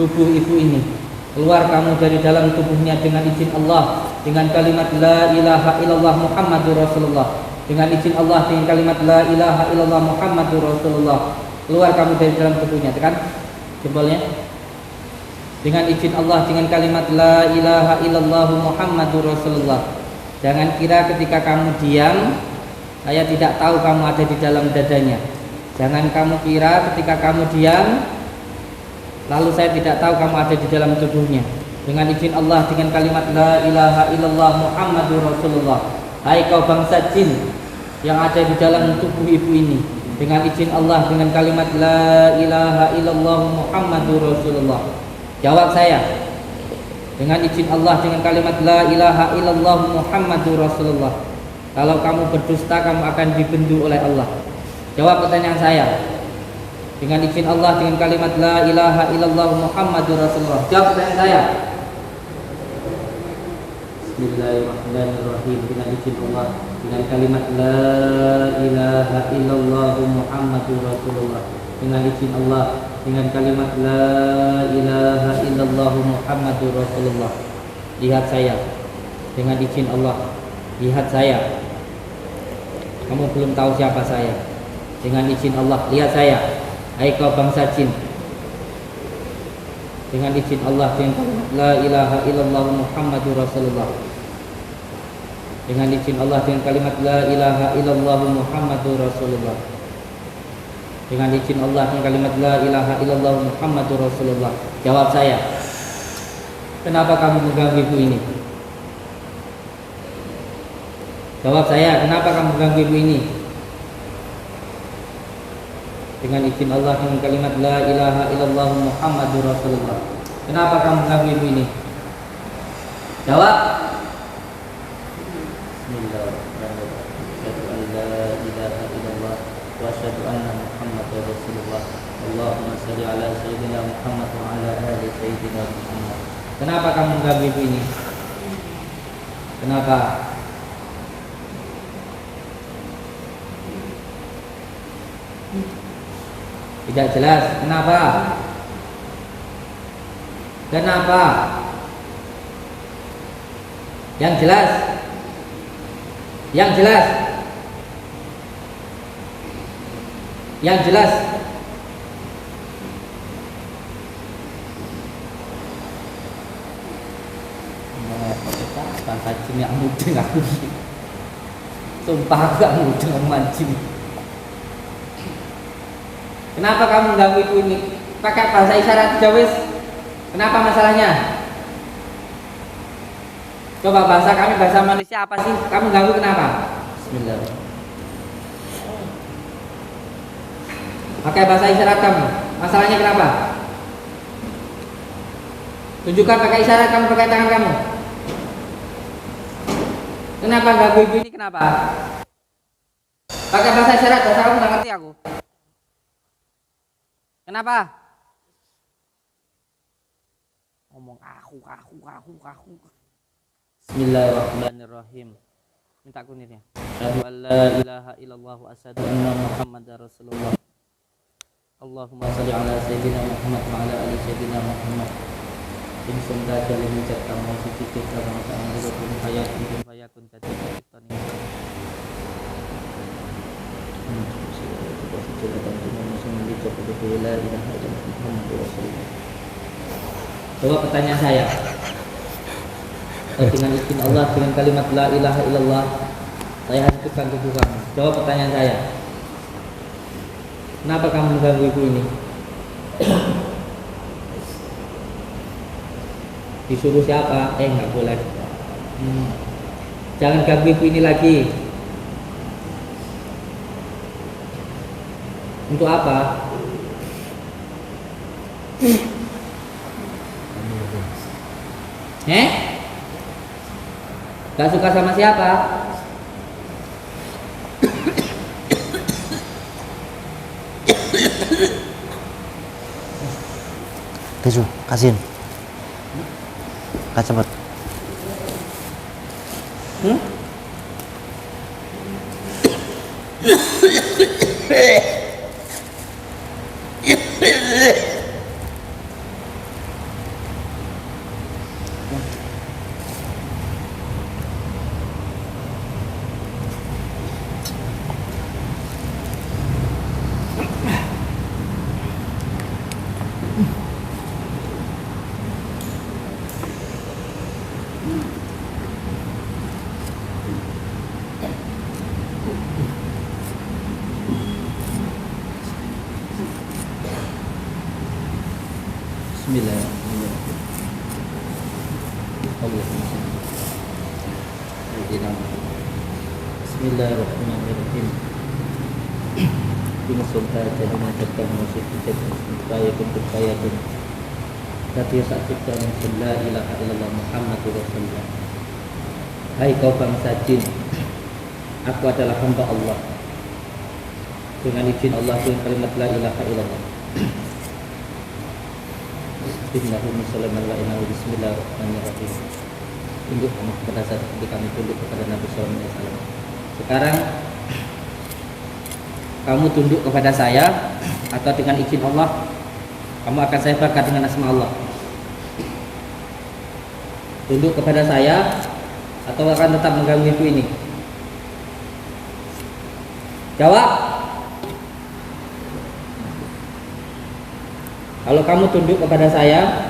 tubuh ibu ini, keluar kamu dari dalam tubuhnya dengan izin Allah, dengan kalimat la ilaha illallah Muhammadur Rasulullah. Dengan izin Allah, dengan kalimat la ilaha illallah Muhammadur Rasulullah. Keluar kamu dari dalam tubuhnya, tekan jempolnya. Dengan izin Allah, dengan kalimat la ilaha illallah Muhammadur Rasulullah. Jangan kira ketika kamu diam, saya tidak tahu kamu ada di dalam dadanya. Jangan kamu kira ketika kamu diam, lalu saya tidak tahu kamu ada di dalam tubuhnya. Dengan izin Allah, dengan kalimat la ilaha illallah Muhammadur Rasulullah. Hai kau bangsa jin yang ada di dalam tubuh ibu ini, dengan izin Allah, dengan kalimat la ilaha illallah Muhammadur Rasulullah. Jawab saya. Dengan izin Allah, dengan kalimat la ilaha illallah Muhammadur Rasulullah. Kalau kamu berdusta, kamu akan dibendu oleh Allah. Jawab pertanyaan saya. Dengan izin Allah, dengan kalimat la ilaha illallah Muhammadur Rasulullah. Jawab pertanyaan saya. Bismillahirrahmanirrahim. Dengan izin Allah, dengan kalimat la ilaha illallah Muhammadur Rasulullah. Dengan izin Allah, dengan kalimat la ilaha illallah Muhammadur Rasulullah. Lihat saya. Dengan izin Allah, lihat saya. Kamu belum tahu siapa saya. Dengan izin Allah, lihat saya. Hai kau bangsa jin. Dengan izin Allah, dengan kalimat la ilaha illallah Muhammadur Rasulullah. Dengan izin Allah, dengan kalimat la ilaha illallah Muhammadur Rasulullah. Dengan izin Allah, dengan kalimat la ilaha illallah Muhammadur Rasulullah. Jawab saya. Kenapa kamu mengganggu ibu ini? Jawab saya, kenapa kamu mengganggu ibu ini? Dengan izin Allah, dengan kalimat la ilaha illallah Muhammadur Rasulullah. Kenapa kamu mengganggu ibu ini? Jawab. Bismillahirrahmanirrahim. Asyhadu an la ilaha illallah wa asyhadu anna Muhammadar Rasulullah. Allahumma shalli ala sayyidina Muhammad wa ala ali sayyidina Muhammad. Kenapa kamu mengganggu ibu ini? Kenapa? Tidak jelas. Kenapa? Kenapa? Yang jelas. Yang jelas. Yang jelas. Bangsa jin yang mudeng aku. Sumpah aku gak mudeng omongan jin. Kenapa kamu mengganggu ibu ini? Pakai bahasa isyarat aja wis. Kenapa masalahnya? Coba bahasa kami, bahasa manusia apa sih? Kamu ganggu kenapa? Bismillahirrahmanirrahim. Pakai bahasa isyarat kamu. Masalahnya kenapa? Tunjukkan pakai isyarat kamu, pakai tangan kamu. Kenapa ganggu ibu ini? Kenapa? Pakai bahasa isyarat, bahasa kamu nggak ngerti aku. Kenapa? Ngomong aku. Bismillahirrahmanirrahim. Minta kunirnya. Asyhadu an la ilaha illallah wa asyhadu anna Muhammadar Rasulullah. Allahumma shalli ala sayyidina Muhammad wa ala ali sayyidina Muhammad. In sunda jalan jat kamu sikit kamu ta'ala pun hayatun tadi tani. Jawab pertanyaan saya. Dengan izin Allah, dengan kalimat la ilaha illallah, saya hancurkan tubuh kamu. Jawab pertanyaan saya. Kenapa kamu mengganggu ibu ini? Disuruh siapa? Nggak boleh. Jangan ganggu ibu ini lagi. Untuk apa? Gak suka sama siapa? Tisu, kasihin. Kak cepet. Bismillahirrahmanirrahim. Bismillahirrahmanirrahim. Ini sumpah jadi mengucapkan musik supaya bentuk saya pun tapi saksikan la ilaha illallah Muhammadur Rasulullah. Hai kau bangsa jin, aku adalah hamba Allah. Dengan izin Allah dengan kalimat la ilaha illallah. Bismillahirrahmanirrahim. Tunduk kepada saat kami tunduk kepada Nabi Sallallahu Alaihi Wasallam. Sekarang kamu tunduk kepada saya atau dengan izin Allah kamu akan saya bakar dengan asma Allah. Tunduk kepada saya atau akan tetap mengganggu ibu ini? Jawab. Kalau kamu tunduk kepada saya,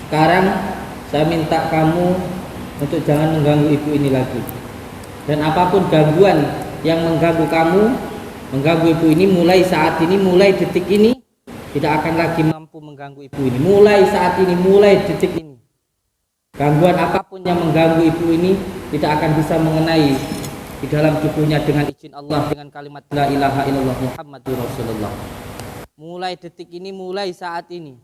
sekarang saya minta kamu untuk jangan mengganggu ibu ini lagi. Dan apapun gangguan yang mengganggu kamu, mengganggu ibu ini, mulai saat ini, mulai detik ini, tidak akan lagi mampu mengganggu ibu ini. Mulai saat ini, mulai detik ini, gangguan apapun yang mengganggu ibu ini tidak akan bisa mengenai di dalam tubuhnya dengan izin Allah, dengan kalimat la ilaha illallah Muhammadur Rasulullah. Mulai detik ini, mulai saat ini,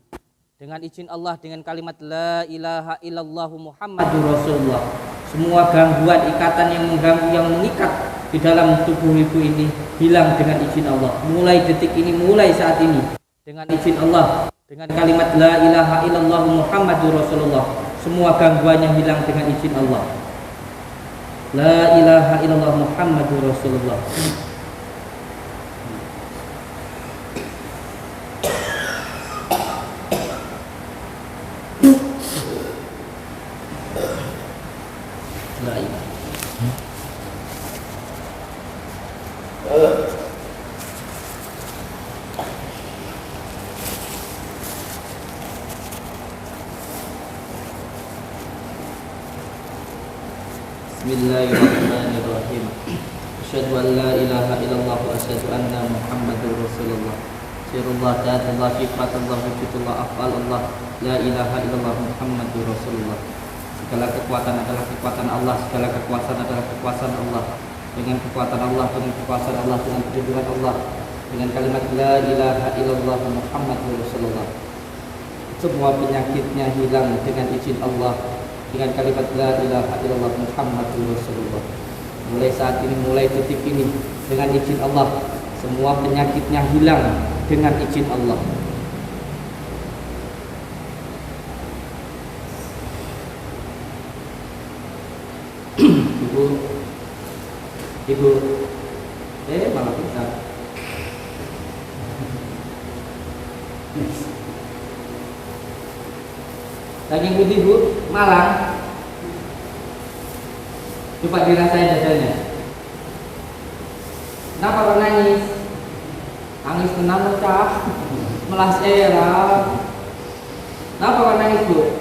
dengan izin Allah, dengan kalimat la ilaha illallah Muhammadur Rasulullah, semua gangguan, ikatan yang mengganggu, yang mengikat di dalam tubuh ibu ini hilang dengan izin Allah. Mulai detik ini, mulai saat ini, dengan izin Allah, dengan kalimat la ilaha illallah Muhammadur Rasulullah, semua gangguannya hilang dengan izin Allah. La ilaha illallah Muhammadur Rasulullah. La ilaha. Bismillahirrahmanirrahim. Asyhadu an la ilaha illallah wa asyhadu anna Muhammadur Rasulullah. Sirullah, ta'atullah, sifatullah, wujudullah, af'alullah. La ilaha illallah Muhammadur Rasulullah. Segala kekuatan adalah kekuatan Allah, segala kekuasaan adalah kekuasaan Allah. Dengan kekuatan Allah, dengan kekuasaan Allah, dengan perlindungan Allah, dengan kalimat la ilaha illallah Muhammadur Rasulullah, semua penyakitnya hilang dengan izin Allah, dengan kalimat la ilaha illallah Muhammadur Rasulullah. Mulai saat ini, mulai detik ini, dengan izin Allah, semua penyakitnya hilang dengan izin Allah. Ibu, malah pingsan. Daging putih Bu, Malang. Coba dirasain dadanya. Kenapa kok nangis? Nangis tenang pecah, melas era. Kenapa kok nangis Bu?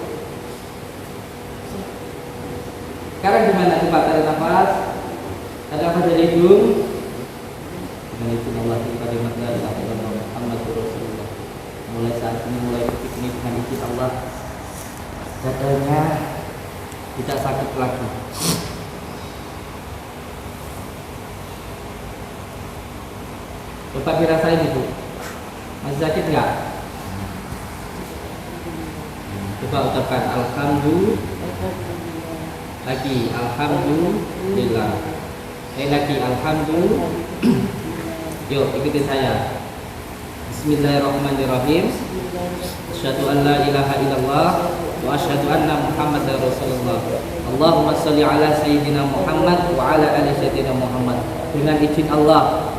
Sekarang gimana? Coba tarik nafas. Tarik nafas dari hidung. Dengan izin Allah, kalimat la ilaha illallah Muhammadur Rasulullah. Mulai saat ini, mulai detik ini, dengan izin Allah, dadanya tidak sakit lagi. Coba dirasain Ibu. Masih sakit nggak? Coba ucapkan alhamdulillah. Lagi alhamdulillah. Lagi alhamdulillah. Yuk ikutin saya. Bismillahirrahmanirrahim. Asyhadu an la ilaha illallah wa asyhadu anna Muhammadar Rasulullah. Allahumma shalli ala sayyidina Muhammad wa ala ali sayyidina Muhammad. Dengan izin Allah,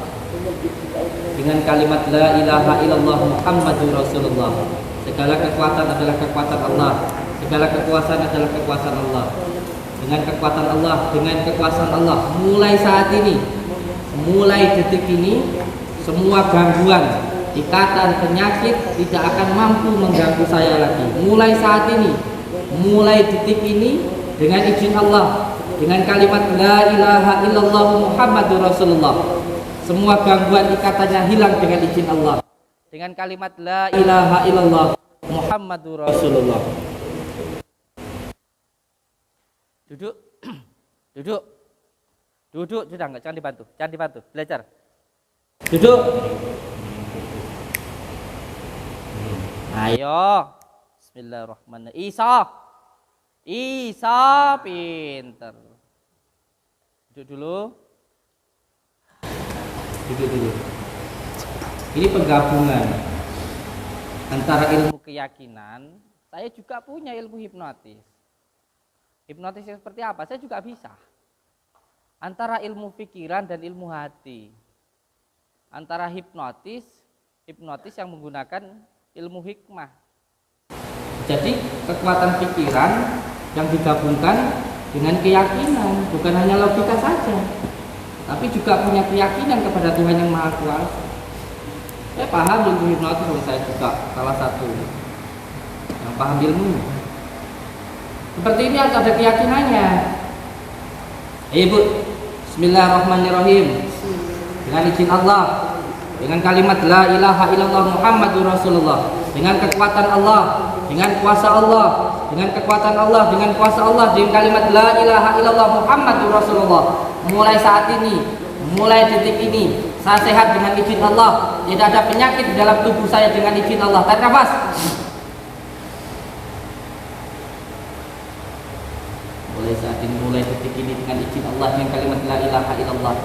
dengan kalimat la ilaha illallah Muhammadur Rasulullah. Segala kekuatan adalah kekuatan Allah. Segala kekuasaan adalah kekuasaan Allah. Dengan kekuatan Allah, dengan kekuasaan Allah, mulai saat ini, mulai detik ini, semua gangguan, ikatan, penyakit tidak akan mampu mengganggu saya lagi. Mulai saat ini, mulai detik ini, dengan izin Allah, dengan kalimat la ilaha illallah Muhammadur Rasulullah, semua gangguan ikatannya hilang dengan izin Allah. Dengan kalimat la ilaha illallah Muhammadur Rasulullah. Duduk. Duduk. Duduk, sudah enggak, jangan dibantu. Jangan dibantu, belajar. Duduk. Ayo. Bismillahirrahmanirrahim. Isa pinter. Duduk dulu. Duduk dulu. Ini penggabungan antara ilmu keyakinan. Saya juga punya ilmu hipnotis. Hipnotis seperti apa? Saya juga bisa. Antara ilmu pikiran dan ilmu hati. Antara hipnotis yang menggunakan ilmu hikmah. Jadi kekuatan pikiran yang digabungkan dengan keyakinan, bukan hanya logika saja, tapi juga punya keyakinan kepada Tuhan yang Maha Kuasa. Saya paham ilmu hipnotis, saya juga salah satu yang paham ilmu. Seperti ini harus ada keyakinannya. Ibu, Bismillahirrahmanirrahim. Dengan izin Allah, dengan kalimat la ilaha illallah Muhammadur Rasulullah, dengan kekuatan Allah, dengan kuasa Allah, dengan kekuatan Allah, dengan kuasa Allah, dengan kalimat la ilaha illallah Muhammadur Rasulullah. Mulai saat ini, mulai detik ini, saya sehat dengan izin Allah. Tidak ada penyakit di dalam tubuh saya dengan izin Allah. Tarik nafas. Mulai saat ini, mulai detik ini, dengan izin Allah, dengan kalimat la ilaha illallah,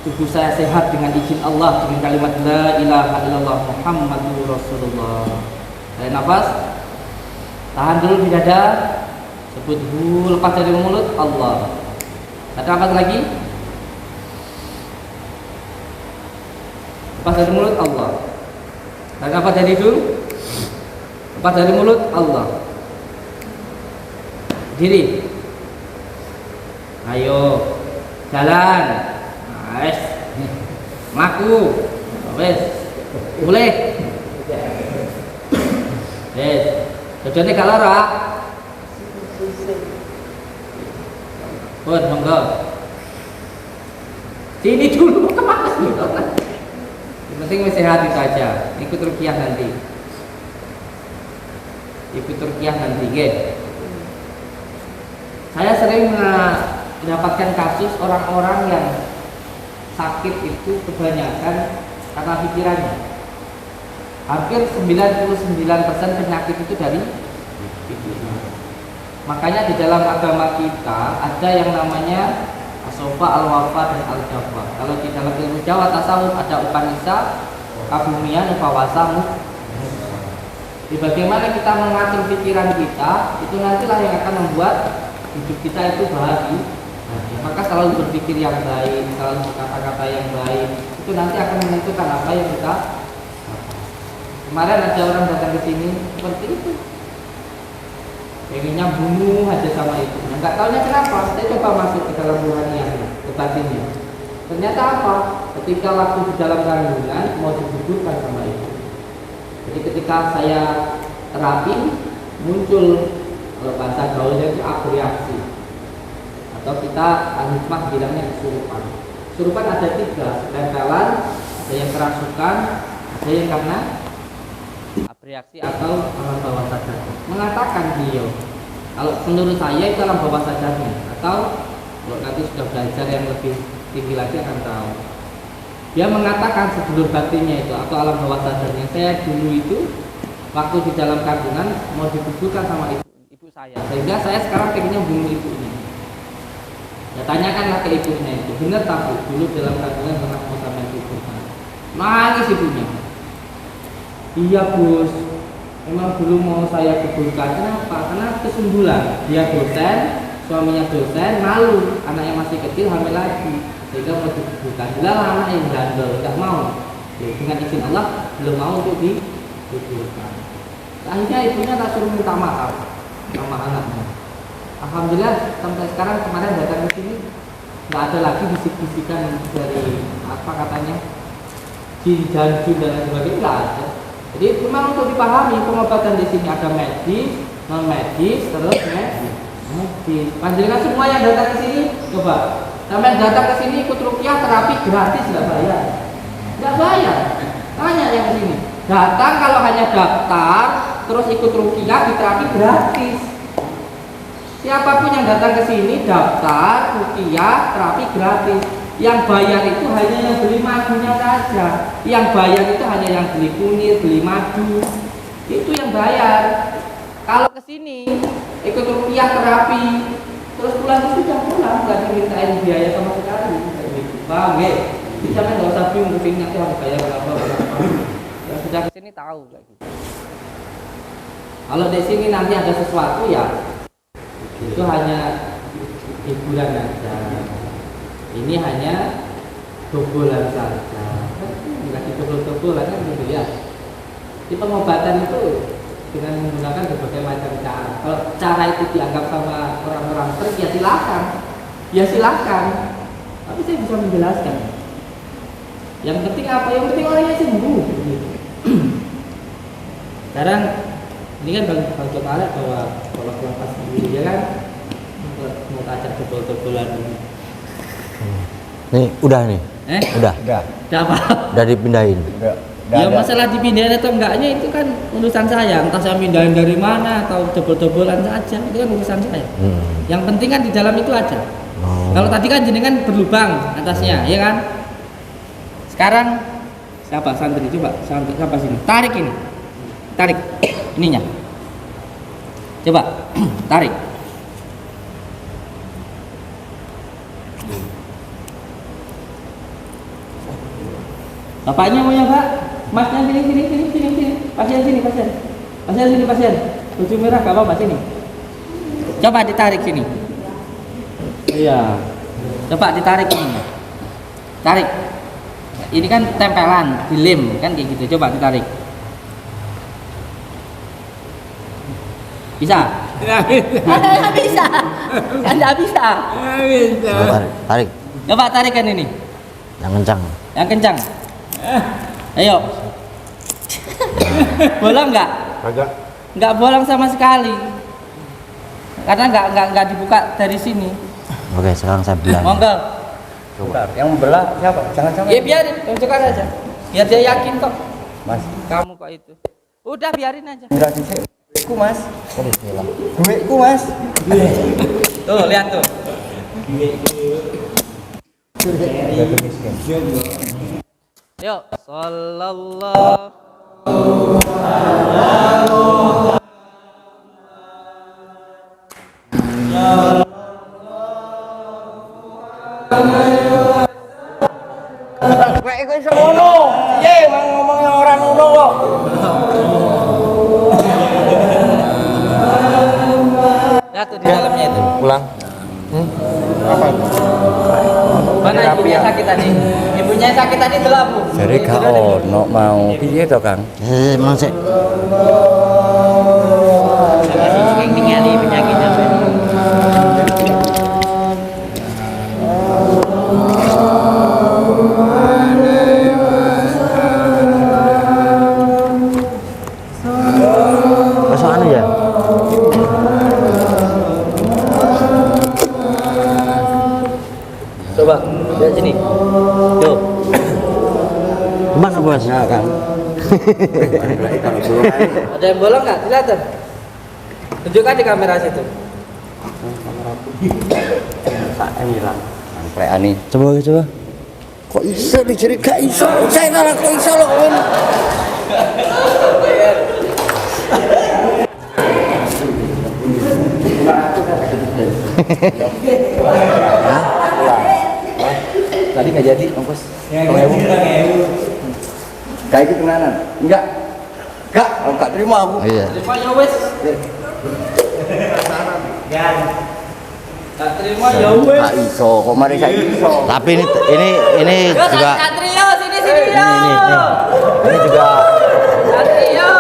tubuh saya sehat dengan izin Allah, dengan kalimat la ilaha illallah Muhammadur Rasulullah. Tarik nafas. Tahan dulu di dada. Sebut hu, lepas dari mulut Allah. Tarik nafas lagi. Lepas dari mulut Allah. Tarik nafas dari hidung. Lepas dari mulut Allah. Diri. Ayo. Jalan. Wes. Mlaku. Wes. Boleh. Wes. Dodone gak lara. Pun monggo. Sini dulu kemana sih? Yang penting sehat itu aja. Ikut ruqyah nanti. Ikut ruqyah nanti, guys. Saya sering mendapatkan kasus orang-orang yang sakit itu kebanyakan karena pikirannya. Hampir 99% penyakit itu dari pikiran. Makanya di dalam agama kita ada yang namanya Asofa, Al-Wafa, dan Al-Jawa. Kalau di dalam ilmu Jawa tasawuf ada Upanisa, Kabumian, Upawasa, Di bagaimana kita mengatur pikiran kita, itu nantilah yang akan membuat hidup kita itu bahagia. Maka selalu berpikir yang baik, selalu berkata-kata yang baik, itu nanti akan menentukan apa yang kita. Kemarin ada orang datang ke sini seperti itu, pengennya bunuh aja sama itu. Nggak tahunya kenapa. Saya coba masuk ke dalam ruhaniah, ke batinnya. Ternyata apa? Ketika waktu di dalam kandungan mau digugurkan sama itu. Jadi ketika saya terapi muncul, kalau bahasa gaulnya itu reaksi, atau kita al-hikmah bilangnya kesurupan. Kesurupan ada 3, tempelan, ada yang kerasukan, ada yang karena reaksi atau alam bawah sadar. Mengatakan beliau, kalau menurut saya itu alam bawah sadarnya, atau kalau nanti sudah belajar yang lebih tinggi lagi akan tahu. Dia mengatakan sedulur batinnya itu atau alam bawah sadarnya, saya dulu itu waktu di dalam kandungan mau dikuburkan sama ibu saya, sehingga saya sekarang pengennya bunuh ibunya. Ya tanyakanlah ke ibunya itu, benar tak Bu, dulu dalam kandungan pernah mau sampai dikuburkan? Nangis ibunya. Iya Bos, memang dulu mau saya kuburkan. Kenapa? Karena kesumbulan. Dia dosen, suaminya dosen, malu, anaknya masih kecil, hamil lagi, sehingga mau dikuburkan. Bila anak yang bandel, tidak mau. Ya, dengan izin Allah belum mau untuk dikuburkan. Akhirnya ibunya tak suruh minta maaf sama anaknya. Alhamdulillah sampai sekarang, kemarin datang ke sini nggak ada lagi bisik-bisikan dari apa katanya jin dan sebagainya, nggak ada. Jadi memang untuk dipahami pengobatan di sini ada medis, non medis, terus medis. Panjenengan semua yang datang ke sini coba, sampai datang ke sini ikut ruqyah terapi gratis, nggak bayar, nggak bayar. Tanya yang ke sini, datang kalau hanya daftar terus ikut ruqyah di terapi gratis. Siapapun yang datang ke sini daftar ruqyah terapi gratis. Yang bayar itu hanya yang beli madunya saja. Yang bayar itu hanya yang beli kunir, beli madu. Itu yang bayar. Kalau ke sini ikut ruqyah terapi terus pulang itu sudah pulang, nggak dimintain biaya sama sekali. Paham ya? Jadi jangan nggak usah bingung kesini nanti harus bayar berapa. Yang sudah ke sini tahu kayak gitu. Kalau di sini nanti ada sesuatu ya itu hanya hiburan aja. Ini hanya dobolan saja. Enggak ditobol-tobolan kan gitu ya. Di pengobatan itu dengan menggunakan berbagai macam cara. Kalau cara itu dianggap sama orang-orang trik ya silakan. Ya silakan. Tapi saya bisa menjelaskan. Yang penting apa? Yang penting orangnya sembuh. Sekarang ini kan Bang Joko Arek bahwa kalau kelapas sendiri ya kan mau ajak tebol-tebolan ini. Nih udah nih. Udah apa? Udah dipindahin. Ya masalah dipindahin atau enggaknya itu kan urusan saya. Entah saya pindahin dari mana atau tebol-tebolan saja, itu kan urusan saya. Yang penting kan di dalam itu aja. Kalau tadi kan jenengan berlubang atasnya, ya kan? Sekarang siapa santri coba siapa sini? Tarik ini. Tarik ininya. Coba tarik. Bapaknya mau ya Pak? Masnya sini. Pasien sini. Baju merah gak apa-apa sini. Coba ditarik sini. Iya. Coba ditarik ini. Tarik. Ini kan tempelan, dilem kan kayak gitu. Coba ditarik. Bisa? Nggak bisa. Nggak bisa. Tarik. Coba tarikan ini. Yang kencang. Ayo. Bolong nggak? Nggak bolong sama sekali. Karena nggak dibuka dari sini. Oke, sekarang saya belah. Monggo. Coba. Yang membelah siapa? Jangan-jangan. Ya biarin, tunjukkan saja. Biar dia yakin kok. Mas. Kamu kok itu. Udah biarin aja. Enggak sih. Duitku Mas. Duitku Mas. Tuh, lihat tuh. Yuk, sallallahu lihat tuh di dalamnya itu. Pulang. Mana ibunya sakit tadi? Ibunya sakit tadi telah Bu. Jadi gak ono mau piye to Kang? Emang sih. Masih ningali penyakitnya. Persoalan ya. Coba lihat sini. Tuh. Mana bos? Nah, Kang. Ada yang bolong nggak? Kelihatan. Tunjukkan di kamera situ. Sak hilang. Angkrean nih. Coba. Kok iso dicuri gak iso? Saya malah kok iso loh Om. Tadi nggak jadi ongkos. Kayak gitu nanan. Enggak. Enggak terima aku. Iya. Terima ya wes. Tak terima ya wes. Gak iso, kok mari saya iso. Tapi ini juga Satrio sini sini yo. ini juga Satrio.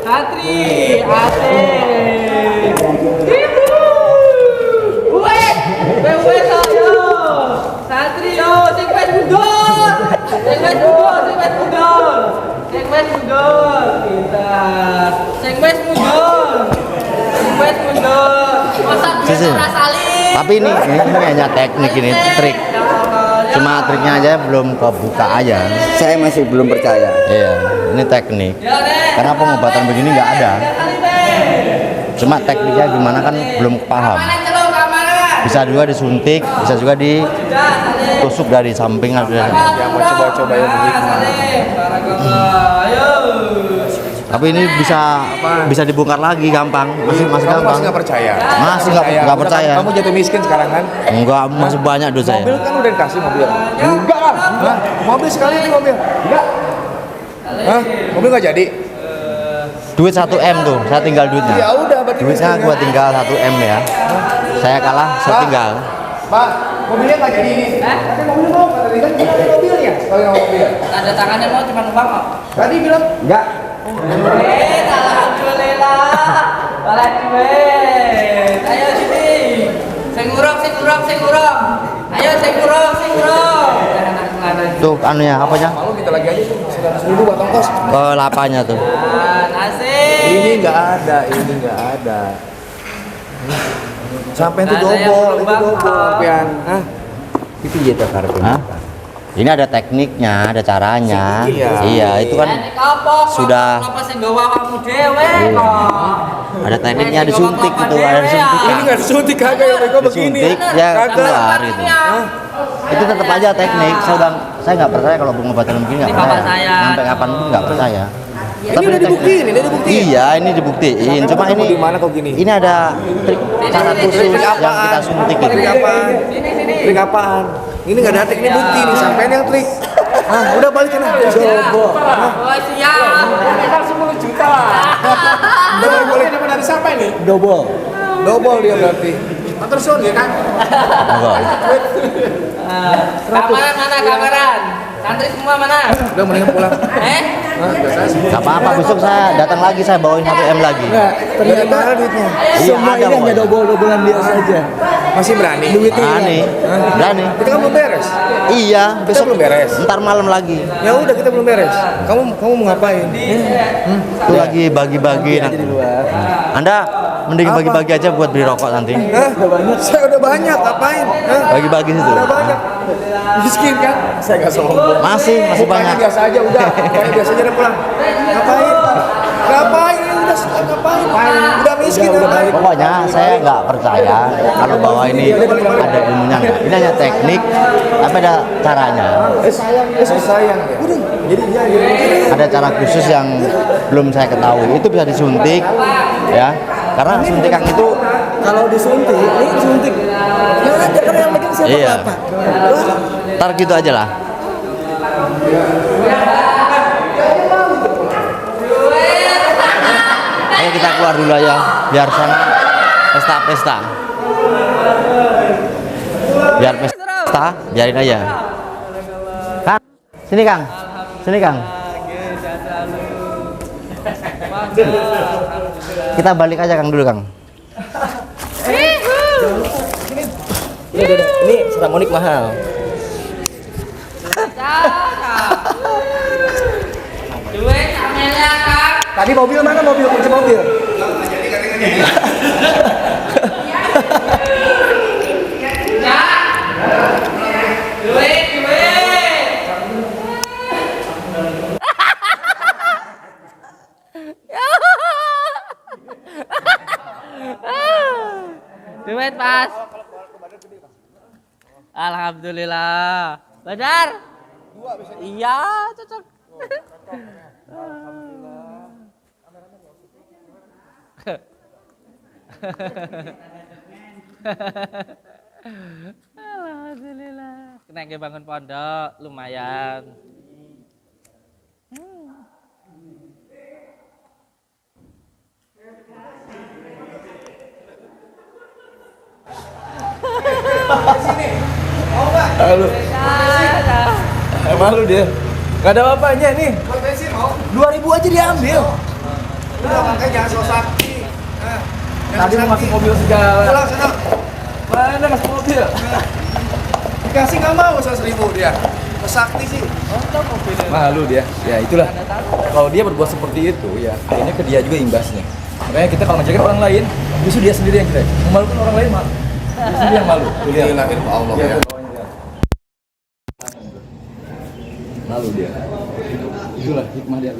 Satri, ate. Wes yo. Satrio, sing wes mundur. Sing wes mundur. Kita. Sing wes mundur. Masa Sisi. ora salib. Tapi ini hanya teknik, ini trik. Cuma triknya aja belum kebuka aja. Saya masih belum percaya. Iya, ini teknik. Karena pengobatan begini nggak ada. Cuma tekniknya gimana kan belum paham. Bisa juga disuntik, bisa juga ditusuk dari samping ada. Ya mau coba-coba ya begitu. Tapi ini bisa dibongkar lagi gampang, masih gampang. Masih nggak percaya? Masih nggak percaya. Kamu jatuh miskin sekarang kan? Enggak, masih banyak dosa ya. Mobil kan udah dikasih mobil. Enggak kan? Hah? Mobil sekali ini mobil. Enggak. Hah? Mobil nggak jadi? Duit 1 M tuh, saya tinggal duitnya. Ya udah berarti Duitnya miskin gua ya. tinggal 1 M ya. Saya kalah, saya tinggal. Pak, mobilnya nggak jadi ini. Tapi mobil mau kata tadi kan kita ada mobilnya. Kalau yang mobil. Tanda tangannya mau cuma numpang kok. Tadi bilang Enggak. Alhamdulillah. Balik duit. Ayo sini. Sing urung. Ayo sing urung. Jangan ngelada. Tuh anunya apanya? malu minta lagi aja tuh 100.000 buat ongkos. Ke lapanya tuh. Nasi. Ini nggak ada. Sampai itu Nggak ada yang double, berubah. Pian. Hah? Itu ya kartu. Hah? Ini ada tekniknya, ada caranya. Iya. Itu kan sudah- Kenapa sing gawa awakmu dhewe kok? ada tekniknya disuntik itu, ada disuntik. Ini nggak disuntik kagak ya, mereka begini. Disuntik ya Kagak. keluar itu. Itu tetap aja teknik. Saya nggak percaya kalau pengobatan begini nggak Ini bapak percaya. saya. Sampai kapanpun nggak percaya. Ini udah dibuktiin, Iya, ini dibuktiin. Cuma Ketemu ini di mana kok gini? Ini ada trik cara khusus yang kita suntik itu. Trik apaan? Trik apaan? Ini nggak ada trik, ini bukti nih, sampean yang trik. Ah, udah balikin aja. Oh, siap. Kita 10 juta. Udah boleh dapat dari siapa ini? Double dia berarti. Tersun ya kan? Enggak. Kamaran mana kamaran? Santri semua mana? Udah mendingan pulang. Gak apa-apa, besok saya datang lagi, saya bawain 1 M lagi. Ternyata duitnya. Iya, ada pokoknya. double-doublean dia saja. Masih berani? Berani. Kita kan belum beres. Iya, besok belum beres. Ntar malam lagi. Ya udah kita belum beres. Kamu mau ngapain? Itu lagi bagi-bagi. Anda mending bagi-bagi aja buat beli rokok nanti. Hah? Saya udah banyak, ngapain? Hah? Bagi-bagi situ. Udah banyak. Miskin kan? Saya nggak sombong. Masih Mukanya banyak. biasa aja udah. Mukanya biasa aja udah pulang. Ngapain? Ngapain? Ini udah ngapain? Udah miskin. Udah balik. Pokoknya saya nggak percaya kalau bahwa ini ada ilmunya nggak. Ini hanya teknik, tapi ada caranya. Sayang ya. Udah. Jadi dia Ada cara khusus yang belum saya ketahui. Itu bisa disuntik, ya. Karena suntikan itu kalau disuntik, ini suntik. Yang ada kan yang bikin siapa iya. apa? Ntar gitu aja lah. Ayo kita keluar dulu aja, biar sana pesta. Biar pesta, biarin aja. Kang, sini Kang. Kita balik aja Kang dulu Kang. Ini sesamonik mahal. Duit Amelia Kak. Tadi mobil mana mobil? Kunci mobil. Duit. Duit pas. Alhamdulillah. Benar? Iya, cocok. Alhamdulillah. Kena bangun pondok lumayan. Halo. Malu dia. Gak ada apa-apanya nih. 2.000 aja diambil. Udah makanya jangan sok sakti. Tadi mau masuk mobil segala. Pulang sana. Mana masuk mobil? Dikasih nggak mau 100.000 dia. Sakti sih. Malu dia. Ya itulah. Kalau dia berbuat seperti itu ya, akhirnya ke dia juga imbasnya. Makanya kita kalau ngajakin orang lain, justru dia sendiri yang jelek. Memalukan orang lain malu. Justru dia yang malu. Inilah ilmu Allah ya. Malu dia. Itulah hikmah dia.